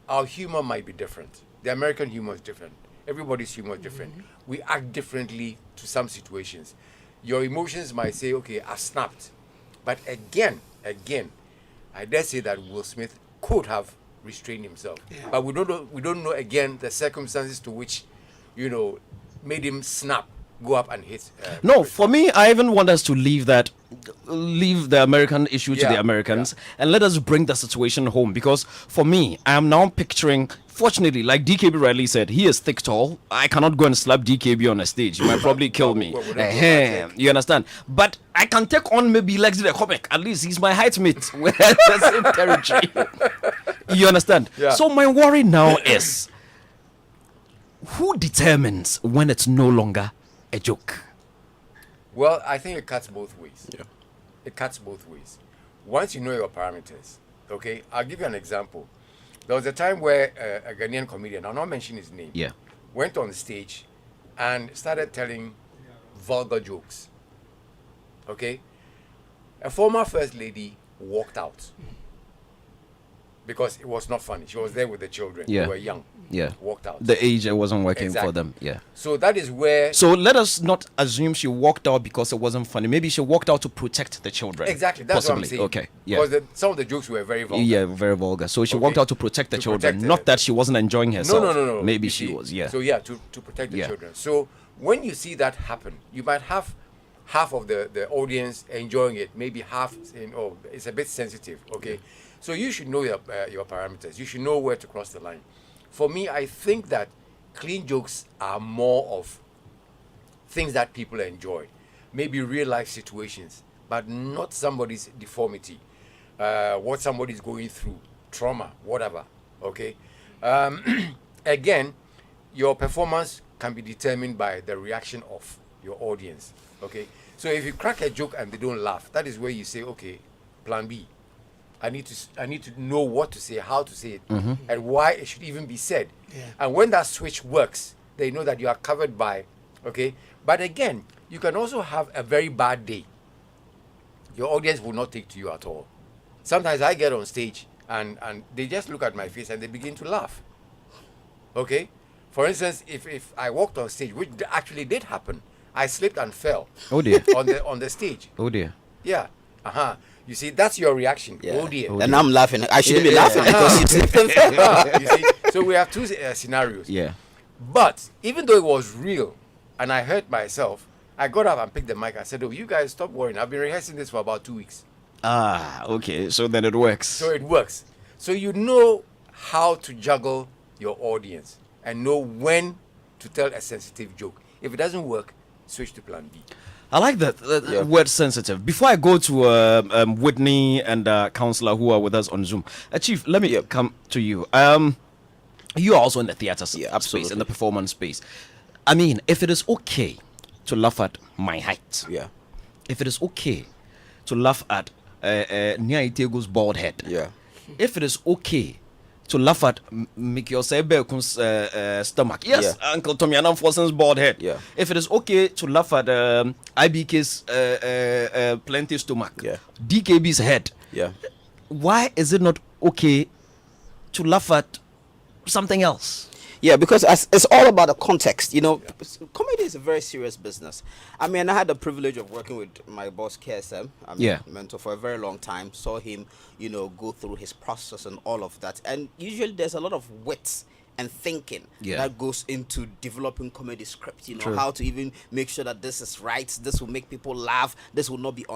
our humor might be different. The American humor is different. Everybody's humor is different. We act differently to some situations. Your emotions might say, okay, I snapped. But again, I dare say that Will Smith could have restrained himself. But we don't know again the circumstances to which, made him snap, go up and hit. No, for me, I even want us to leave the American issue to the Americans and let us bring the situation home, because for me, I am now picturing, fortunately, like DKB rightly said, he is thick tall. I cannot go and slap DKB on a stage. He might probably kill me. You understand? But I can take on maybe Lex the comic. At least he's my height mate. We're the same territory. You understand? Yeah. So my worry now is, who determines when it's no longer a joke? Well, I think it cuts both ways. Yeah. It cuts both ways. Once you know your parameters, okay, I'll give you an example. There was a time where a Ghanaian comedian, I'll not mention his name, went on stage and started telling vulgar jokes. Okay? A former first lady walked out because it was not funny. She was there with the children. They were young. Walked out. The age, it wasn't working for them. So that is where... So let us not assume she walked out because it wasn't funny. Maybe she walked out to protect the children. Exactly. That's possibly. What I'm saying. Okay. Because some of the jokes were very vulgar. Yeah, very vulgar. So she walked out to protect the children. Not that she wasn't enjoying herself. No. Maybe she was, So to protect the children. So when you see that happen, you might have half of the audience enjoying it, maybe half saying, oh, it's a bit sensitive. Okay. So you should know your parameters. You should know where to cross the line. For me, I think that clean jokes are more of things that people enjoy. Maybe real life situations, but not somebody's deformity, what somebody's going through, trauma, whatever. Okay. Again, your performance can be determined by the reaction of your audience. Okay. So if you crack a joke and they don't laugh, that is where you say, okay, plan B. I need to know what to say, how to say it, and why it should even be said. And when that switch works, they know that you are covered by, okay? But again, you can also have a very bad day. Your audience will not take to you at all. Sometimes I get on stage and they just look at my face and they begin to laugh. Okay? For instance, if I walked on stage, which actually did happen, I slipped and fell. Oh dear. on the stage. Oh dear. Yeah. You see, that's your reaction. Oh dear. And I'm laughing. I shouldn't be laughing because you slipped and fell. You see, so we have two scenarios. Yeah. But even though it was real, and I hurt myself, I got up and picked the mic. I said, "Oh, you guys, stop worrying. I've been rehearsing this for about 2 weeks." Okay. So then it works. So it works. So you know how to juggle your audience and know when to tell a sensitive joke. If it doesn't work, switch to plan B. I like that word sensitive. Before I go to Whitney and Counselor who are with us on Zoom, Chief, let me come to you. You are also in the theater space, in the performance space. I mean, if it is okay to laugh at my height, if it is okay to laugh at Nia Itego's bald head, if it is okay to laugh at Mikio Sebekun's stomach. Yes, Uncle Tommy Anam Forson's bald head. Yeah. If it is okay to laugh at IBK's plenty stomach, DKB's head, why is it not okay to laugh at something else? Yeah, because it's all about the context. You know, comedy is a very serious business. I mean, I had the privilege of working with my boss, KSM, mentor for a very long time. Saw him, you know, go through his process and all of that. And usually there's a lot of wit and thinking that goes into developing comedy scripts. You know, how to even make sure that this is right, this will make people laugh, this will not be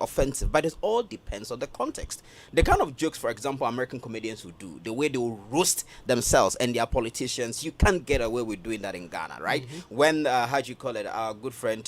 offensive. But it all depends on the context. The kind of jokes, for example, American comedians will do, the way they will roast themselves and their politicians, you can't get away with doing that in Ghana, right? When, our good friend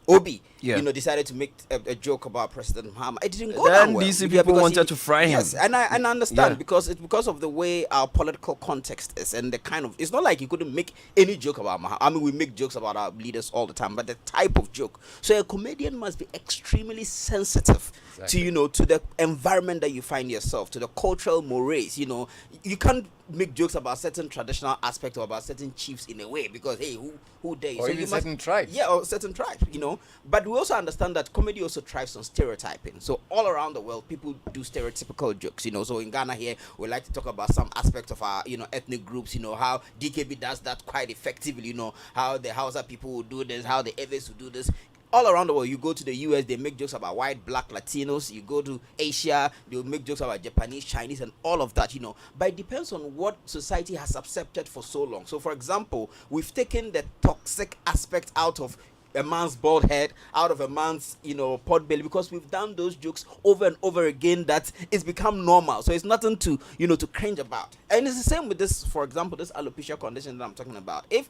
Obi, you know, decided to make a joke about President Muhammad. It didn't go down well. These people wanted to fry him. Yes, and I understand because it's because of the way our political context is and the kind of. It's not like you couldn't make any joke about Muhammad. I mean, we make jokes about our leaders all the time, but the type of joke. So a comedian must be extremely sensitive to, you know, to the environment that you find yourself, to the cultural mores. You know, you can't make jokes about certain traditional aspects or about certain chiefs in a way because hey, who dare you? Or So even you certain tribes. Yeah, or certain tribes, you know. But we also understand that comedy also thrives on stereotyping. So all around the world, people do stereotypical jokes, you know. So in Ghana here, we like to talk about some aspects of our, you know, ethnic groups, you know, how DKB does that quite effectively, you know, how the Hausa people will do this, how the Eves will do this. All around the world, you go to the US, they make jokes about white, black, Latinos. You go to Asia, they'll make jokes about Japanese, Chinese, and all of that, you know. But it depends on what society has accepted for so long. So, for example, we've taken the toxic aspect out of a man's bald head, out of a man's, you know, pot belly, because we've done those jokes over and over again that it's become normal. So it's nothing to, you know, to cringe about. And it's the same with this, for example, this alopecia condition that I'm talking about. If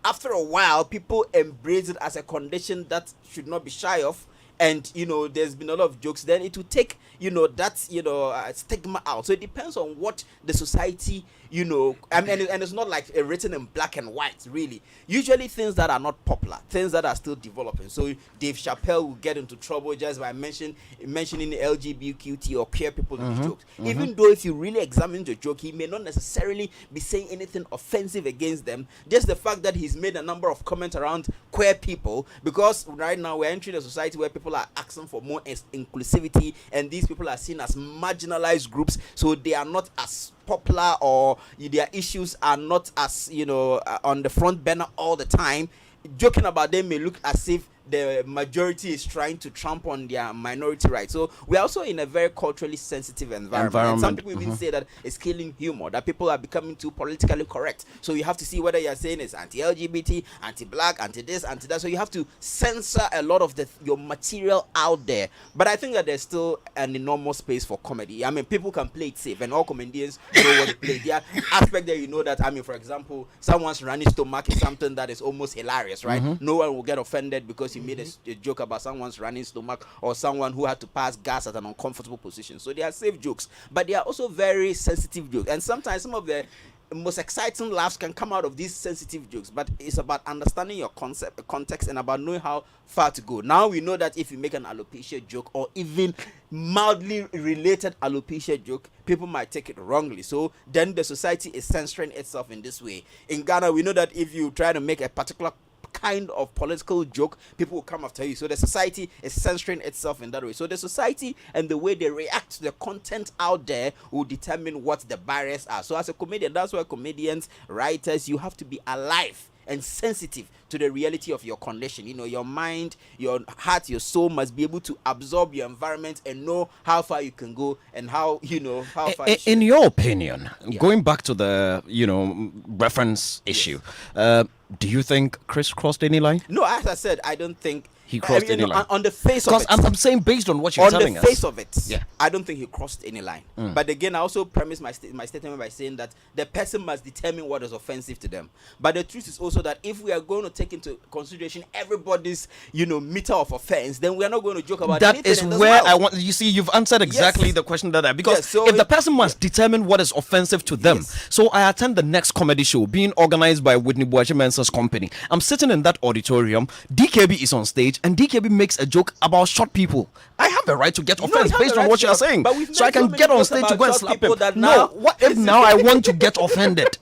after a while, people embrace it as a condition that should not be shy of, and, you know, there's been a lot of jokes, then it will take, you know, that, you know, stigma out. So it depends on what the society, you know, I mean, and it's not like written in black and white, really. Usually things that are not popular, things that are still developing. So Dave Chappelle will get into trouble just by mentioning the LGBTQ or queer people in his jokes. Even though if you really examine the joke, he may not necessarily be saying anything offensive against them. Just the fact that he's made a number of comments around queer people, because right now we're entering a society where people are asking for more inclusivity, and these people are seen as marginalized groups, so they are not as popular, or their issues are not as, you know, on the front burner all the time. Joking about them may look as if the majority is trying to trample on their minority rights. So we're also in a very culturally sensitive environment. And some people even say that it's killing humor, that people are becoming too politically correct. So you have to see whether you're saying it's anti-LGBT, anti-black, anti-this, anti-that. So you have to censor a lot of your material out there. But I think that there's still an enormous space for comedy. I mean, people can play it safe, and all comedians know what to play. There aspect there, you know, that, I mean, for example, someone's running stomach is something that is almost hilarious, right? No one will get offended because you made a joke about someone's running stomach, or someone who had to pass gas at an uncomfortable position. So they are safe jokes, but they are also very sensitive jokes. And sometimes some of the most exciting laughs can come out of these sensitive jokes. But it's about understanding your context, and about knowing how far to go. Now we know that if you make an alopecia joke, or even mildly related alopecia joke, people might take it wrongly. So then the society is censoring itself in this way. In Ghana, we know that if you try to make a particular kind of political joke, people will come after you. So the society is censoring itself in that way. So the society and the way they react to the content out there will determine what the barriers are. So as a comedian, that's why comedians, writers, you have to be alive and sensitive to the reality of your condition. You know, your mind, your heart, your soul must be able to absorb your environment and know how far you can go, and how, you know, how far. In your opinion, going back to the, you know, reference issue, do you think Chris crossed any line? No, as I said, I don't think he crossed any line. On the face of it. Because I'm saying, based on what you're telling us. On the face of it, I don't think he crossed any line. But again, I also premise my statement by saying that the person must determine what is offensive to them. But the truth is also that if we are going to take into consideration everybody's, you know, meter of offense, then we are not going to joke about that. That is where I want. You see, you've answered exactly the question that I. Because so if the person must determine what is offensive to them, so I attend the next comedy show being organized by Whitney Boache Mensah's company. I'm sitting in that auditorium. DKB is on stage. stage and DKB makes a joke about short people, I have the right to get offense based on what you are saying. So I can get on stage to go and slap him. No, what if now I want to get offended?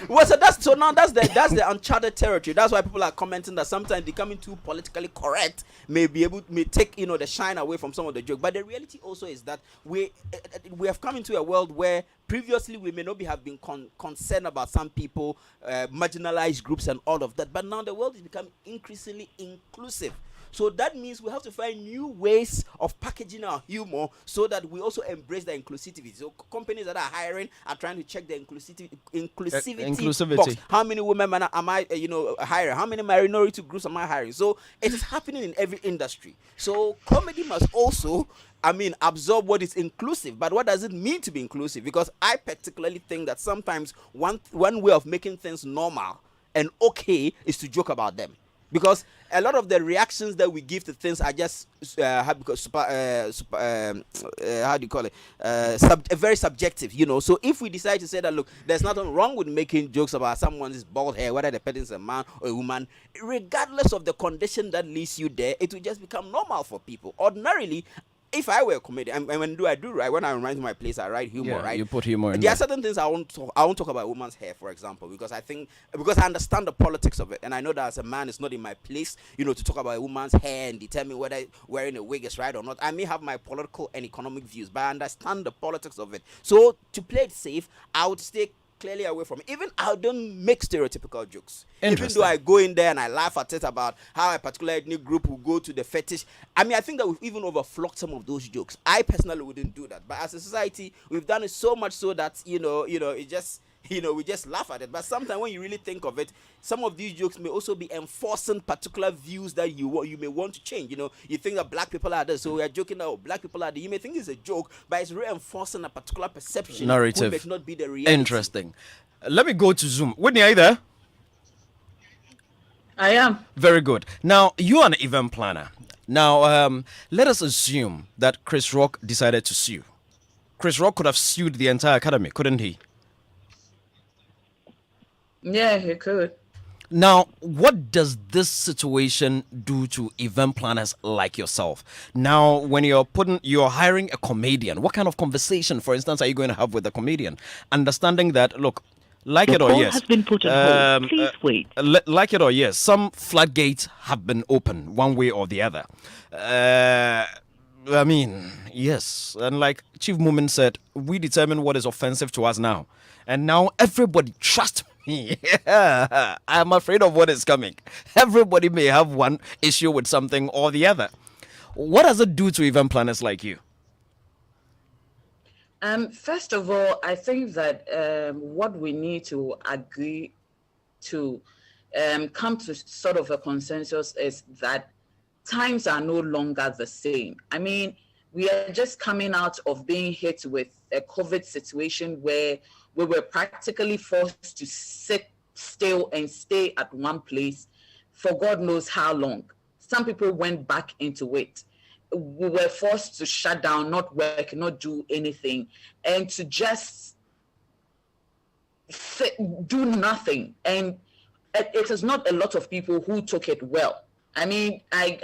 Well, so now that's the uncharted territory. That's why people are commenting that sometimes becoming too politically correct may take the shine away from some of the joke. But the reality also is that we have come into a world where previously we may not have been concerned about some people, marginalized groups and all of that. But now the world is becoming increasingly inclusive. So that means we have to find new ways of packaging our humor so that we also embrace the inclusivity. So companies that are hiring are trying to check the inclusivity box. How many women am I hiring? How many minority groups am I hiring? So it is happening in every industry. So comedy must also, absorb what is inclusive. But what does it mean to be inclusive? Because I particularly think that sometimes one way of making things normal and okay is to joke about them. Because a lot of the reactions that we give to things are just very subjective, So if we decide to say that, look, there's nothing wrong with making jokes about someone's bald hair, whether the person is a man or a woman, regardless of the condition that leads you there, it will just become normal for people. Ordinarily, if I were a comedian, and when I do, right? When I run to my place, I write humor, right? You put humor in there. There are certain things I won't talk about woman's hair, for example, because I understand the politics of it, and I know that as a man, it's not in my place, to talk about a woman's hair and determine whether wearing a wig is right or not. I may have my political and economic views, but I understand the politics of it. So to play it safe, I would stay clearly away from it. Even I don't make stereotypical jokes. Even though I go in there and I laugh at it about how a particular ethnic group will go to the fetish. I think that we've even overflocked some of those jokes. I personally wouldn't do that. But as a society, we've done it so much so that, it just, we just laugh at it. But sometimes when you really think of it, some of these jokes may also be enforcing particular views that you may want to change. You think that black people are this, so we are joking that black people are this. You may think it's a joke, but it's reinforcing a particular perception. Narrative. Which may not be the reality. Interesting. Let me go to Zoom. Whitney, are you there? I am. Very good. Now, you're an event planner. Now, let us assume that Chris Rock decided to sue. Chris Rock could have sued the entire academy, couldn't he? Yeah, he could. Now, what does this situation do to event planners like yourself? Now, when you're hiring a comedian, what kind of conversation, for instance, are you going to have with a comedian? Understanding that, look, like it or yes, has been put on hold. Please wait. Like it or yes, some floodgates have been opened one way or the other. Yes, and like Chief Moomin said, we determine what is offensive to us now, and now everybody trust me. I'm afraid of what is coming. Everybody may have one issue with something or the other. What does it do to event planners like you? First of all, I think that what we need to agree to come to sort of a consensus is that times are no longer the same. We are just coming out of being hit with a COVID situation where we were practically forced to sit still and stay at one place for God knows how long. Some people went back into it. We were forced to shut down, not work, not do anything, and to just do nothing. And it is not a lot of people who took it well. I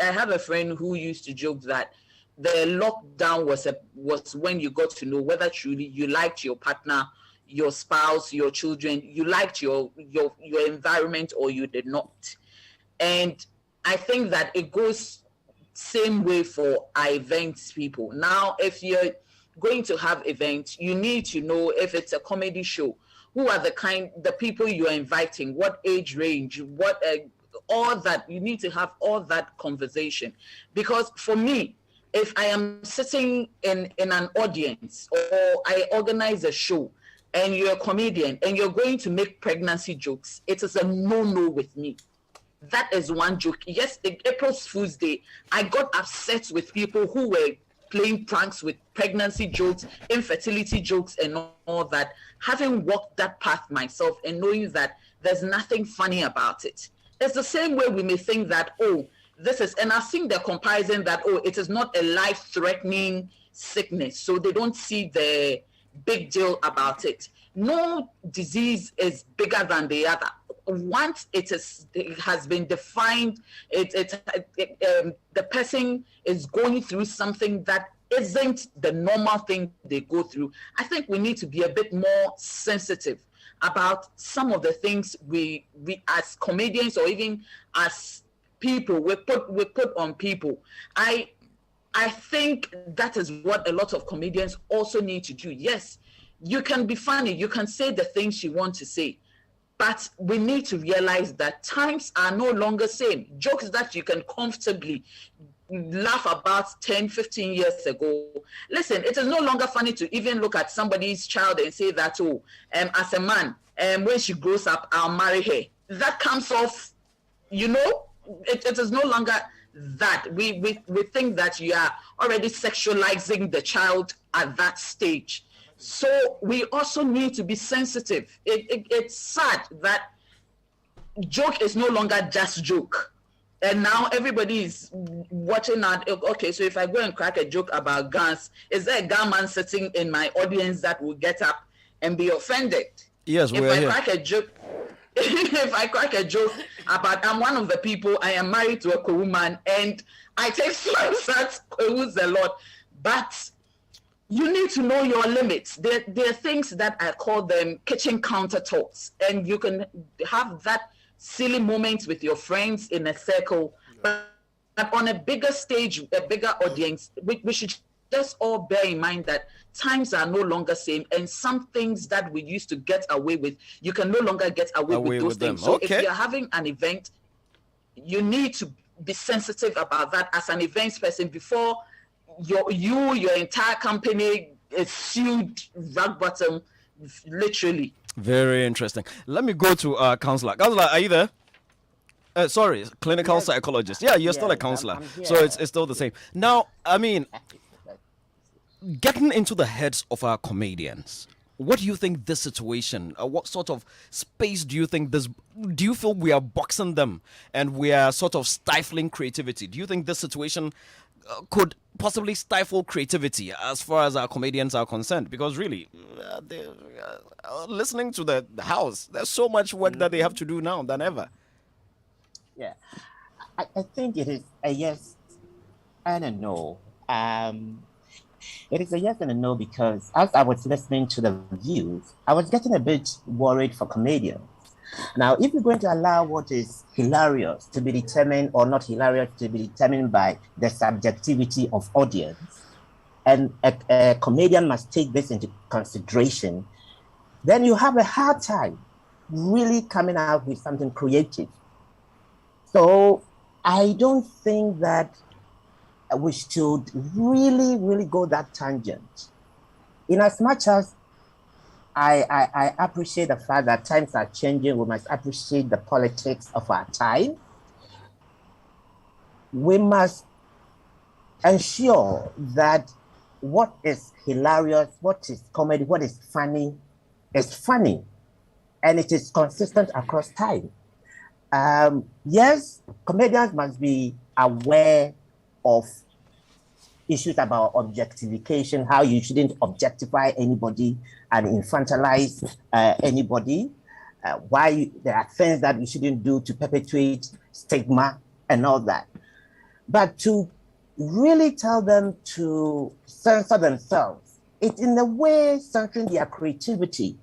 have a friend who used to joke that the lockdown was when you got to know whether truly you liked your partner, your spouse, your children, you liked your environment or you did not. And I think that it goes same way for our events people. Now, if you're going to have events, you need to know if it's a comedy show, who are the people you're inviting, what age range, what all that. You need to have all that conversation. Because for me, if I am sitting in an audience or I organize a show and you're a comedian and you're going to make pregnancy jokes, it is a no-no with me. That is one joke. Yes, April Fool's Day, I got upset with people who were playing pranks with pregnancy jokes, infertility jokes, and all that. Having walked that path myself and knowing that there's nothing funny about it. It's the same way we may think that, this is, and I've seen the comparison that, it is not a life-threatening sickness, so they don't see the big deal about it. No disease is bigger than the other. once it has been defined, the person is going through something that isn't the normal thing they go through. I think we need to be a bit more sensitive about some of the things we as comedians or even as people we put on people. I think that is what a lot of comedians also need to do. Yes, you can be funny, you can say the things you want to say, but we need to realize that times are no longer same. Jokes that you can comfortably laugh about 10, 15 years ago. Listen, it is no longer funny to even look at somebody's child and say that, oh, as a man, when she grows up, I'll marry her. That comes off, you know, it is no longer that. We think that you are already sexualizing the child at that stage. So we also need to be sensitive. It's sad that joke is no longer just joke. And now everybody is watching that. Okay, so if I go and crack a joke about guns, is there a gunman sitting in my audience that will get up and be offended? Yes, if we're I here. crack a joke, if I crack a joke about I'm one of the people, I am married to a woman, and I take slaps at who's a lot, but you need to know your limits. There are things that I call them kitchen counter talks, and you can have that silly moments with your friends in a circle, but on a bigger stage, a bigger audience, we should just all bear in mind that times are no longer same, and some things that we used to get away with, you can no longer get away with those things. So if you're having an event, you need to be sensitive about that as an events person before your entire company is sued rock bottom, literally. Very interesting. Let me go to Counselor. Counselor, are you there? Sorry, clinical psychologist. Yeah, you're still a counselor. I'm here. So it's still the same. Now, I mean, getting into the heads of our comedians, what do you think this situation, what sort of space do you think this, do you feel we are boxing them and we are sort of stifling creativity? Do you think this situation could possibly stifle creativity as far as our comedians are concerned? Because really, listening to the house, there's so much work that they have to do now than ever. Yeah, I think it is a yes and a no. It is a yes and a no because as I was listening to the views, I was getting a bit worried for comedians. Now, if you're going to allow what is hilarious to be determined or not hilarious to be determined by the subjectivity of audience, and a comedian must take this into consideration, then you have a hard time really coming out with something creative. So I don't think that we should really go that tangent. In as much as I appreciate the fact that times are changing, we must appreciate the politics of our time. We must ensure that what is hilarious, what is comedy, what is funny, and it is consistent across time. Yes, comedians must be aware of issues about objectification, how you shouldn't objectify anybody and infantilize anybody, why there are things that we shouldn't do to perpetuate stigma and all that. But to really tell them to censor themselves, it's in a way censoring their creativity,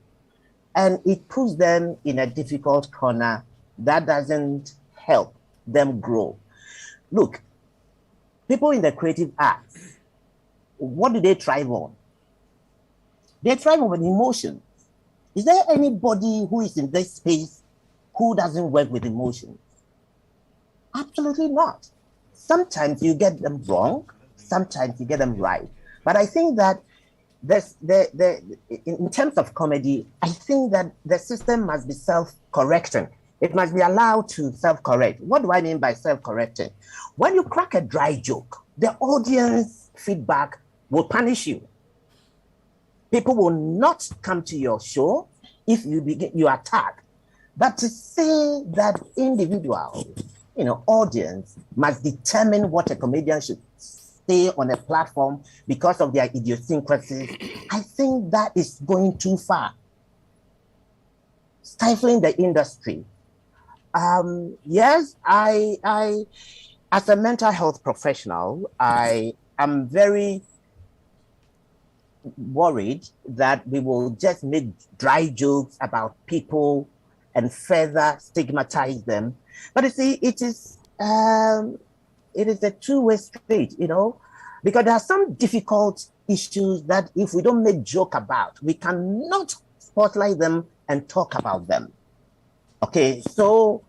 and it puts them in a difficult corner that doesn't help them grow. Look, people in the creative arts, what do they thrive on? They thrive on emotions. Is there anybody who is in this space who doesn't work with emotions? Absolutely not. Sometimes you get them wrong, sometimes you get them right. But I think that in terms of comedy, I think that the system must be self-correcting. It must be allowed to self-correct. What do I mean by self-correcting? When you crack a dry joke, the audience feedback will punish you. People will not come to your show if you attack. But to say that individuals, audience must determine what a comedian should stay on a platform because of their idiosyncrasies, I think that is going too far. Stifling the industry Yes, I, as a mental health professional, I am very worried that we will just make dry jokes about people and further stigmatize them. But you see, it is a two-way street, because there are some difficult issues that if we don't make joke about, we cannot spotlight them and talk about them. Okay, so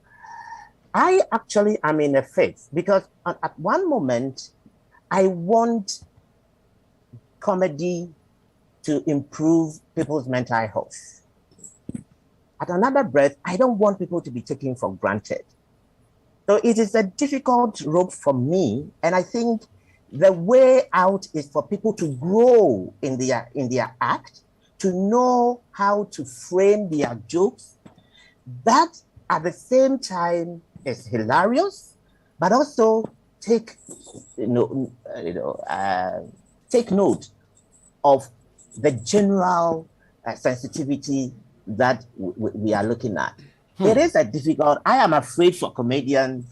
I actually am in a phase because at one moment I want comedy to improve people's mental health. At another breath, I don't want people to be taken for granted. So it is a difficult road for me, and I think the way out is for people to grow in their act, to know how to frame their jokes. That at the same time is hilarious, but also take note of the general sensitivity that we are looking at. It is a difficult. I am afraid for comedians,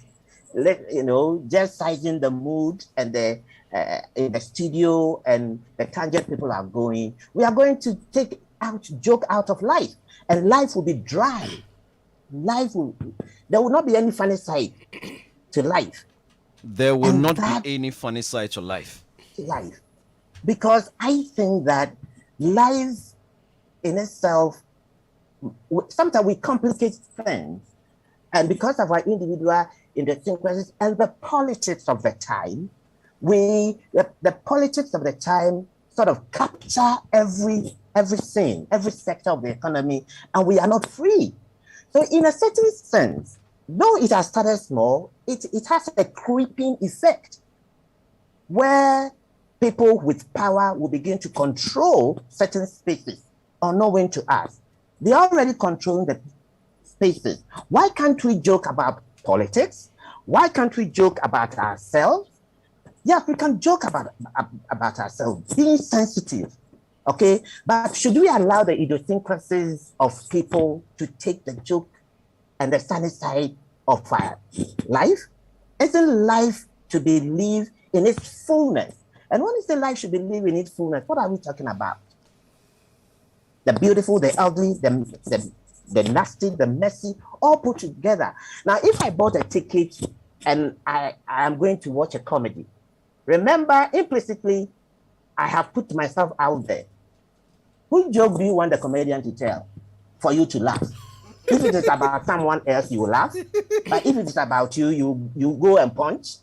just sizing the mood and the in the studio and the tangent people are going. We are going to take joke out of life, and life will be dry. There will not be any funny side to life. There will not be any funny side to life. Because I think that life in itself, sometimes we complicate things, and because of our individual idiosyncrasies and the politics of the time, the politics of the time sort of capture every scene, every sector of the economy, and we are not free. So in a certain sense, though it has started small, it has a creeping effect where people with power will begin to control certain spaces unknown to us. They are already controlling the spaces. Why can't we joke about politics? Why can't we joke about ourselves? Yeah, we can joke about ourselves, being sensitive, okay? But should we allow the idiosyncrasies of people to take the joke and the sunny side of our life? Isn't life to be lived in its fullness? And when we say life should be lived in its fullness, what are we talking about? The beautiful, the ugly, the nasty, the messy, all put together. Now, if I bought a ticket and I am going to watch a comedy, remember, implicitly, I have put myself out there. Whose joke do you want the comedian to tell for you to laugh? If it is about someone else, you will laugh. But if it is about you, you go and punch.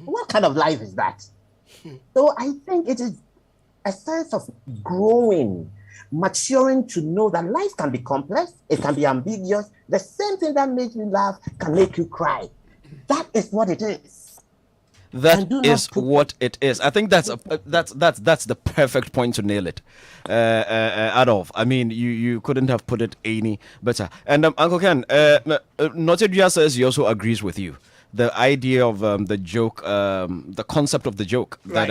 What kind of life is that? So I think it is a sense of growing, maturing to know that life can be complex, it can be ambiguous. The same thing that makes you laugh can make you cry. That is what it is. That is what it is. I think that's the perfect point to nail it, Adolf. I mean, you couldn't have put it any better. And Uncle Ken, Notedia says he also agrees with you. The idea of the joke, the concept of the joke that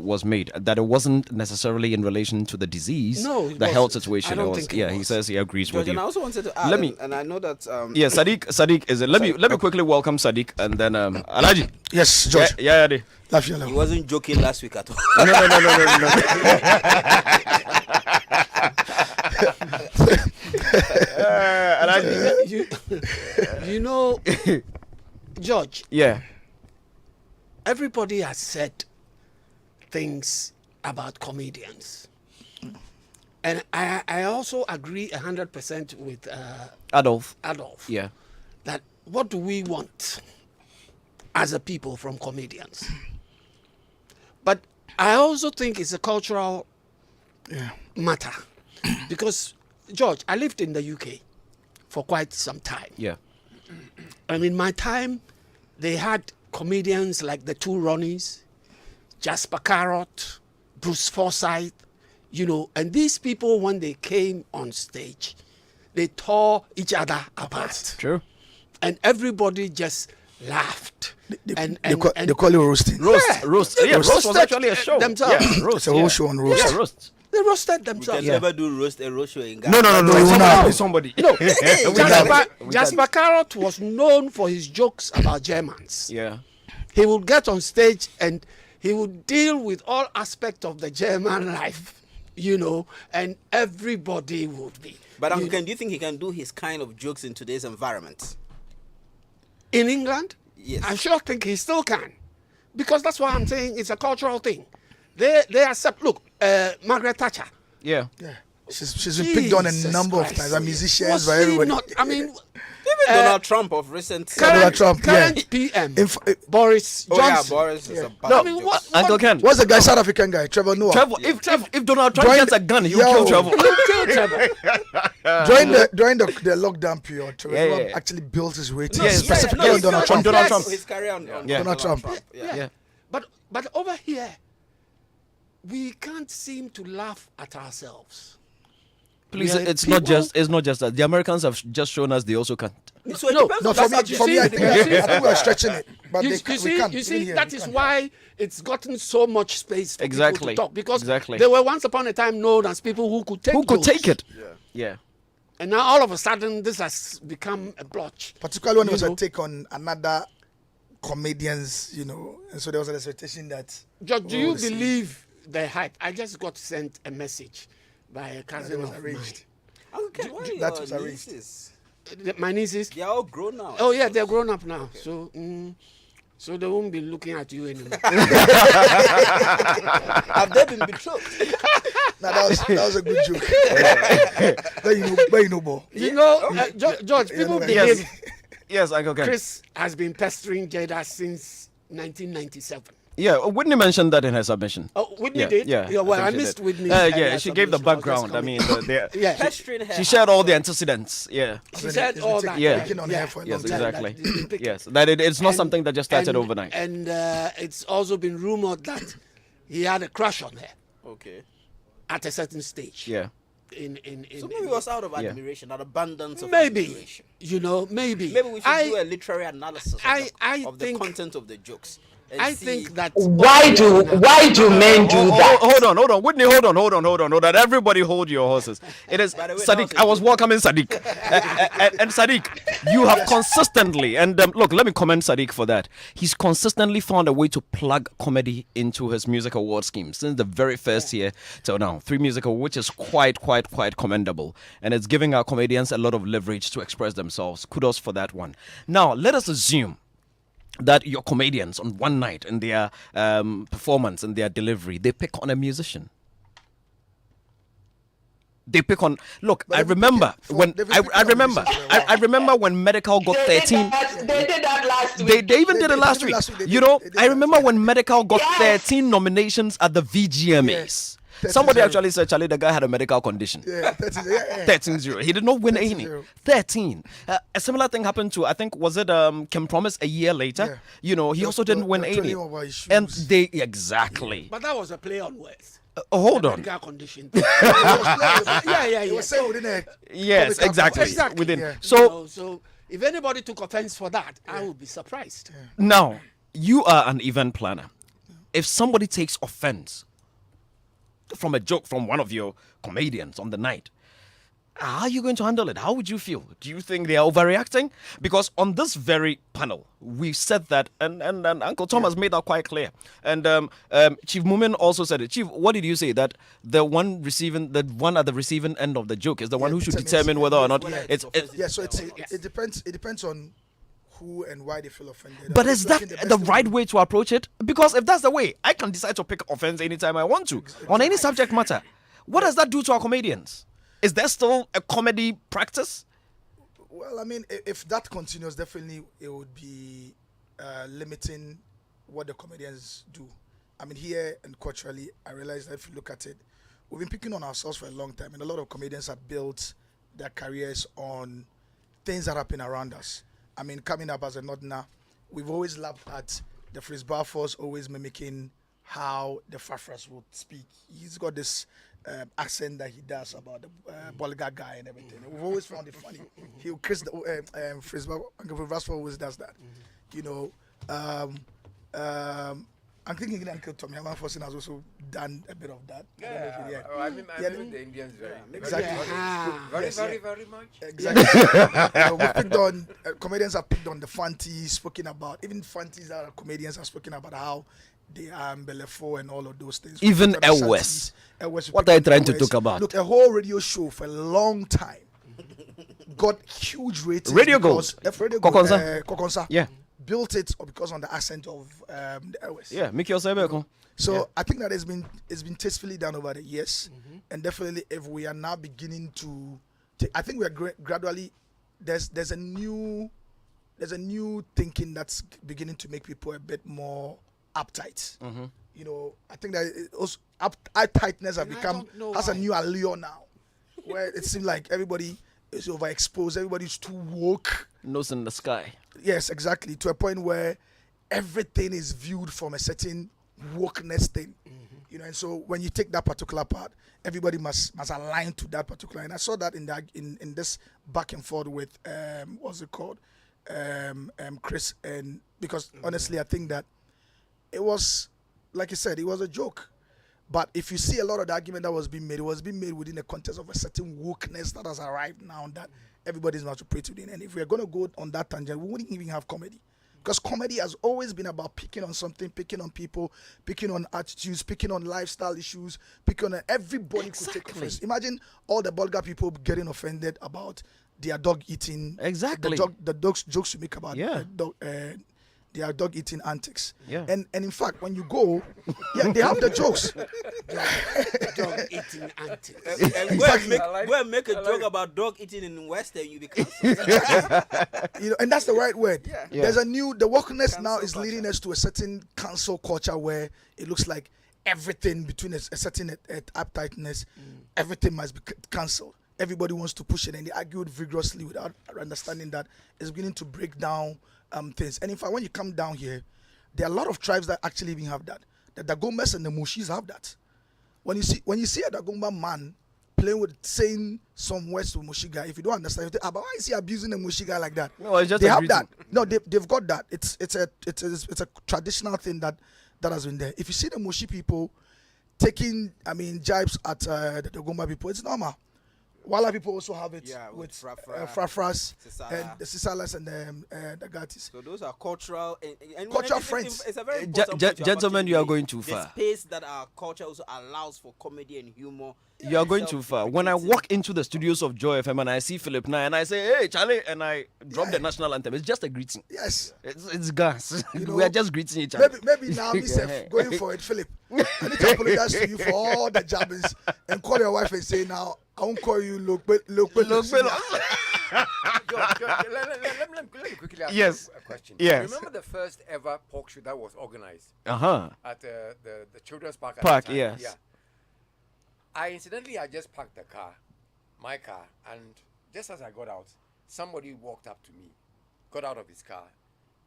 was made, that it wasn't necessarily in relation to the disease, the health situation. I don't think it was. He says he agrees with you. And I also wanted to add, and I know that. Yeah, Sadiq is it? Let me quickly welcome Sadiq and then Alaji. Yes, George. Yeah. He wasn't joking last week at all. You know, George. Yeah. Everybody has said things about comedians. And I also agree 100% with Adolf. Yeah. That what do we want as a people from comedians? But I also think it's a cultural matter. Because, George, I lived in the UK for quite some time. Yeah. And in my time, they had comedians like the two Ronnies, Jasper Carrot, Bruce Forsyth, and these people, when they came on stage, they tore each other apart. True. And everybody just laughed. They call it roasting. Roast. Yeah, roast was actually a show. Themselves. Yeah, roast. It's a whole show on roast. Yeah, roast. They roasted We themselves. can never do a roast show in Ghana. No, somebody. No, Jasper Jasper Carrot was known for his jokes about Germans. Yeah. He would get on stage and he would deal with all aspects of the German life, and everybody would be. But Uncle Ken, do you think he can do his kind of jokes in today's environment? In England? Yes. I sure think he still can. Because that's why I'm saying it's a cultural thing. They accept, look, Margaret Thatcher. Yeah. She's been picked on a number of times. Musicians, by everybody. Even Donald Trump of recent. Current PM. Boris Johnson. Oh yeah, Boris is a bad joke. Uncle Ken. What's the guy, South African guy? Trevor Noah. If Donald Trump gets a gun, he'll kill Trevor. During the lockdown period, Trevor Noah actually built his ratings specifically on Donald Trump. His career on Donald Trump. Yeah. But over here, we can't seem to laugh at ourselves. Please, it's not just that. The Americans have just shown us they also can't. For me, I think we're stretching it. But we can't. You see, that is why it's gotten so much space for people to talk. Because they were once upon a time known as people who could take it. Yeah. And now all of a sudden, this has become a blotch. Particularly when it was a take on another comedians, and so there was an expectation that... George, do you believe the hype? I just got sent a message by a cousin of mine. Okay, that was arranged. My nieces? They are all grown now. Oh, yeah, they're grown up now. Okay. So they won't be looking at you anymore. Have they been betrothed? No, that was a good joke. George, people believe Yes, Uncle Ken. Chris has been pestering Jada since 1997. Yeah, Whitney mentioned that in her submission. Oh, Whitney did? Yeah. Well, I missed Whitney. She gave the background. I mean, she shared all the antecedents. Yeah. She said all that. Yeah. Yes, exactly. Yes, that it's not something that just started overnight. And it's also been rumored that he had a crush on her. Okay. At a certain stage. Yeah. So maybe it was out of admiration, an abundance of admiration. Maybe Maybe. we should do a literary analysis of the content of the jokes. I think that why do men do that? Hold on, Whitney, hold on. Everybody hold your horses. It is Sadiq. I was welcoming Sadiq, and Sadiq, you have consistently look. Let me commend Sadiq for that. He's consistently found a way to plug comedy into his music award scheme since the very first year till now. 3 Music Awards, which is quite commendable, and it's giving our comedians a lot of leverage to express themselves. Kudos for that one. Now let us assume that your comedians on one night in their performance and their delivery, they pick on a musician. They pick on. Look, I remember when Medical got 13. They did that last week. They even did it last week. I remember when Medical got 13 nominations at the VGMAs. Somebody actually said, Charlie, the guy had a medical condition. 13-0. He did not win any. 13. A similar thing happened to, I think, was it Kim Promise a year later? He also didn't win any. And they, exactly. But that was a play on words. Hold on. Medical condition. He was saying within a... Yes, exactly. Within. Yeah. So if anybody took offense for that, I would be surprised. Now, you are an event planner. If somebody takes offense from a joke from one of your comedians on the night, how are you going to handle it? How would you feel? Do you think they are overreacting? Because on this very panel, we said that, and Uncle Tom has made that quite clear. And Chief Mumin also said it. Chief, what did you say? That the one at the receiving end of the joke is the one who should determine whether or not it depends on who and why they feel offended. But is that the right way to approach it? Because if that's the way, I can decide to pick offense anytime I want to on any subject matter. What does that do to our comedians? Is there still a comedy practice? Well, I mean, if that continues, definitely it would be limiting what the comedians do. I mean, here and culturally, I realize that if you look at it, we've been picking on ourselves for a long time, and a lot of comedians have built their careers on things that happen around us. I mean, coming up as a Northerner, we've always laughed at the Fritz Balfour's always mimicking how the Fafras would speak. He's got this accent that he does about the Bolga guy and everything. We've always found it funny. Fritz Balfour always does that. I'm thinking Uncle Tommy Hammer Fosin has also done a bit of that. I mean the Indians very. Exactly. Very much. Exactly. We picked on comedians have picked on the Fantis, spoken about even Fantis that are comedians have spoken about how they are Mbelefo and all of those things. Even Elwes. What are you trying to talk about? Look, a whole radio show for a long time got huge ratings. Radio Gold. Kokonsa. Yeah. Built it because on the accent of the Elwes. Yeah, make yourself. So I think that it's been tastefully done over the years, and definitely if we are now beginning to, I think we are gradually there's a new thinking that's beginning to make people a bit more uptight. You know, I think that it also uptightness has a new allure now, where it seems like everybody is overexposed, everybody's too woke. Nose in the sky. Yes, exactly. To a point where everything is viewed from a certain wokeness thing. You know, and so when you take that particular part, everybody must align to that particular. And I saw that in this back and forth with what's it called, Chris, and because honestly, I think that it was, like you said, it was a joke. But if you see a lot of the argument that was being made, it was being made within the context of a certain wokeness that has arrived now that everybody's about to pray to. And if we're going to go on that tangent, we wouldn't even have comedy. Because comedy has always been about picking on something, picking on people, picking on attitudes, picking on lifestyle issues, picking on everybody could take offense. Imagine all the vulgar people getting offended about their dog eating. Exactly. The dog's jokes you make about their dog eating antics. Yeah. And in fact, when you go, they have the jokes. Dog eating antics. Go and make a joke about dog eating in Western, you become. You know, and that's the right word. Yeah. There's the wokeness now is leading us to a certain cancel culture where it looks like everything between a certain uptightness, everything must be cancelled. Everybody wants to push it, and they argued vigorously without understanding that it's beginning to break down things. And in fact, when you come down here, there are a lot of tribes that actually even have that. The Dagombas and the Mushis have that. When you see a Dagomba man playing with saying some words to Mushi guy, if you don't understand, you think, but why is he abusing the Mushi guy like that? No, it's just they have that. No, they've got that. It's a traditional thing that has been there. If you see the Mushi people taking, jibes at the Dagomba people, it's normal. Wala people also have it with Frafras and the Sisalas and the Gatis. So those are cultural friends. It's a very important gentlemen, you are going too far. The space that our culture also allows for comedy and humor. You are going too far. When I walk into the studios of Joy FM and I see Philip Nye and I say, "Hey, Charlie," and I drop the national anthem, it's just a greeting. Yes, it's gas. We are just greeting each other. Maybe now, myself going for it, Philip. I need to apologize to you for all the jabbings and call your wife and say, "Now I won't call you look." George, let me quickly ask you a question. Yes. Remember the first ever pork show that was organized? At the children's park. Yes. Yeah. I just parked my car, and just as I got out, somebody walked up to me, got out of his car,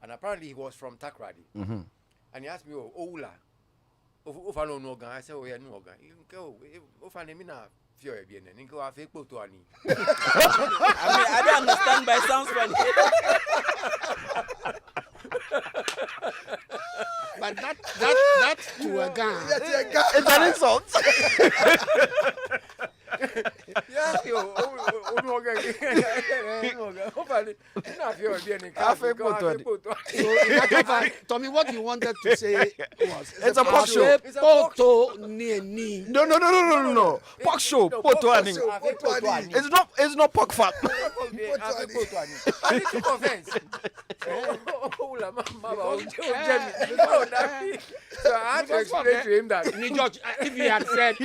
and apparently he was from Takrady. Mm-hmm. And he asked me, "Oh, Ola, if I don't know, I said, "Oh, yeah, no, you can go. If I name I don't understand, but it sounds funny. But that to a guy. It's an insult. Yeah, Tommy, what you wanted to say was it's a pork show. No. Pork show. It's not pork fat. I took offense. So I had to explain to him that if he had said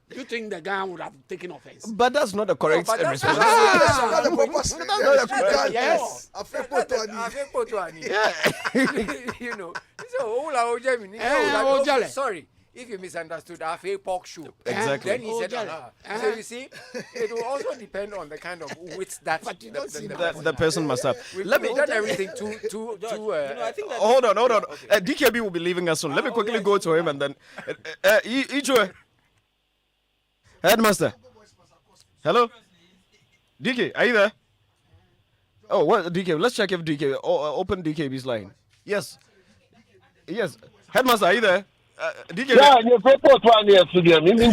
you think the guy would have taken offense? But that's not the correct response. Yes. You know. So, sorry. If you misunderstood, I feel pork shoe. Exactly. Then he said, So you see, it will also depend on the kind of wits that the person must have. Let me done everything to I think that hold on. Okay. DKB will be leaving us soon. Let me quickly go to him and then Ijo. Headmaster. Hello? DK, are you there? Oh, what DK? Let's check if DK open DKB's line. Yes. Yes. Headmaster, are you there? DK. Yeah, you pay for 1 year to them. You mean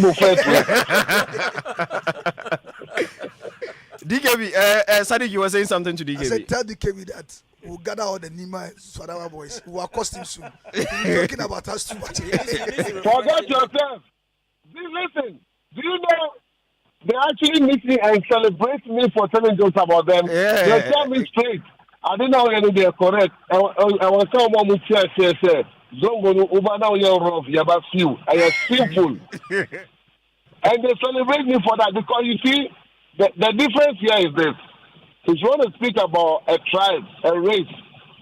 DKB, Sadiq, you were saying something to DKB. I said, tell DKB that we'll gather all the Nima Swadawa boys. We'll accost him soon. We're talking about us too much. Forget yourself. Listen, do you know they actually meet me and celebrate me for telling jokes about them? Yeah. They tell me straight. I didn't know whether they are correct. I was telling one who said, don't go to Uber now, you're rough, you're about few. I am simple. And they celebrate me for that because you see, the difference here is this. If you want to speak about a tribe, a race,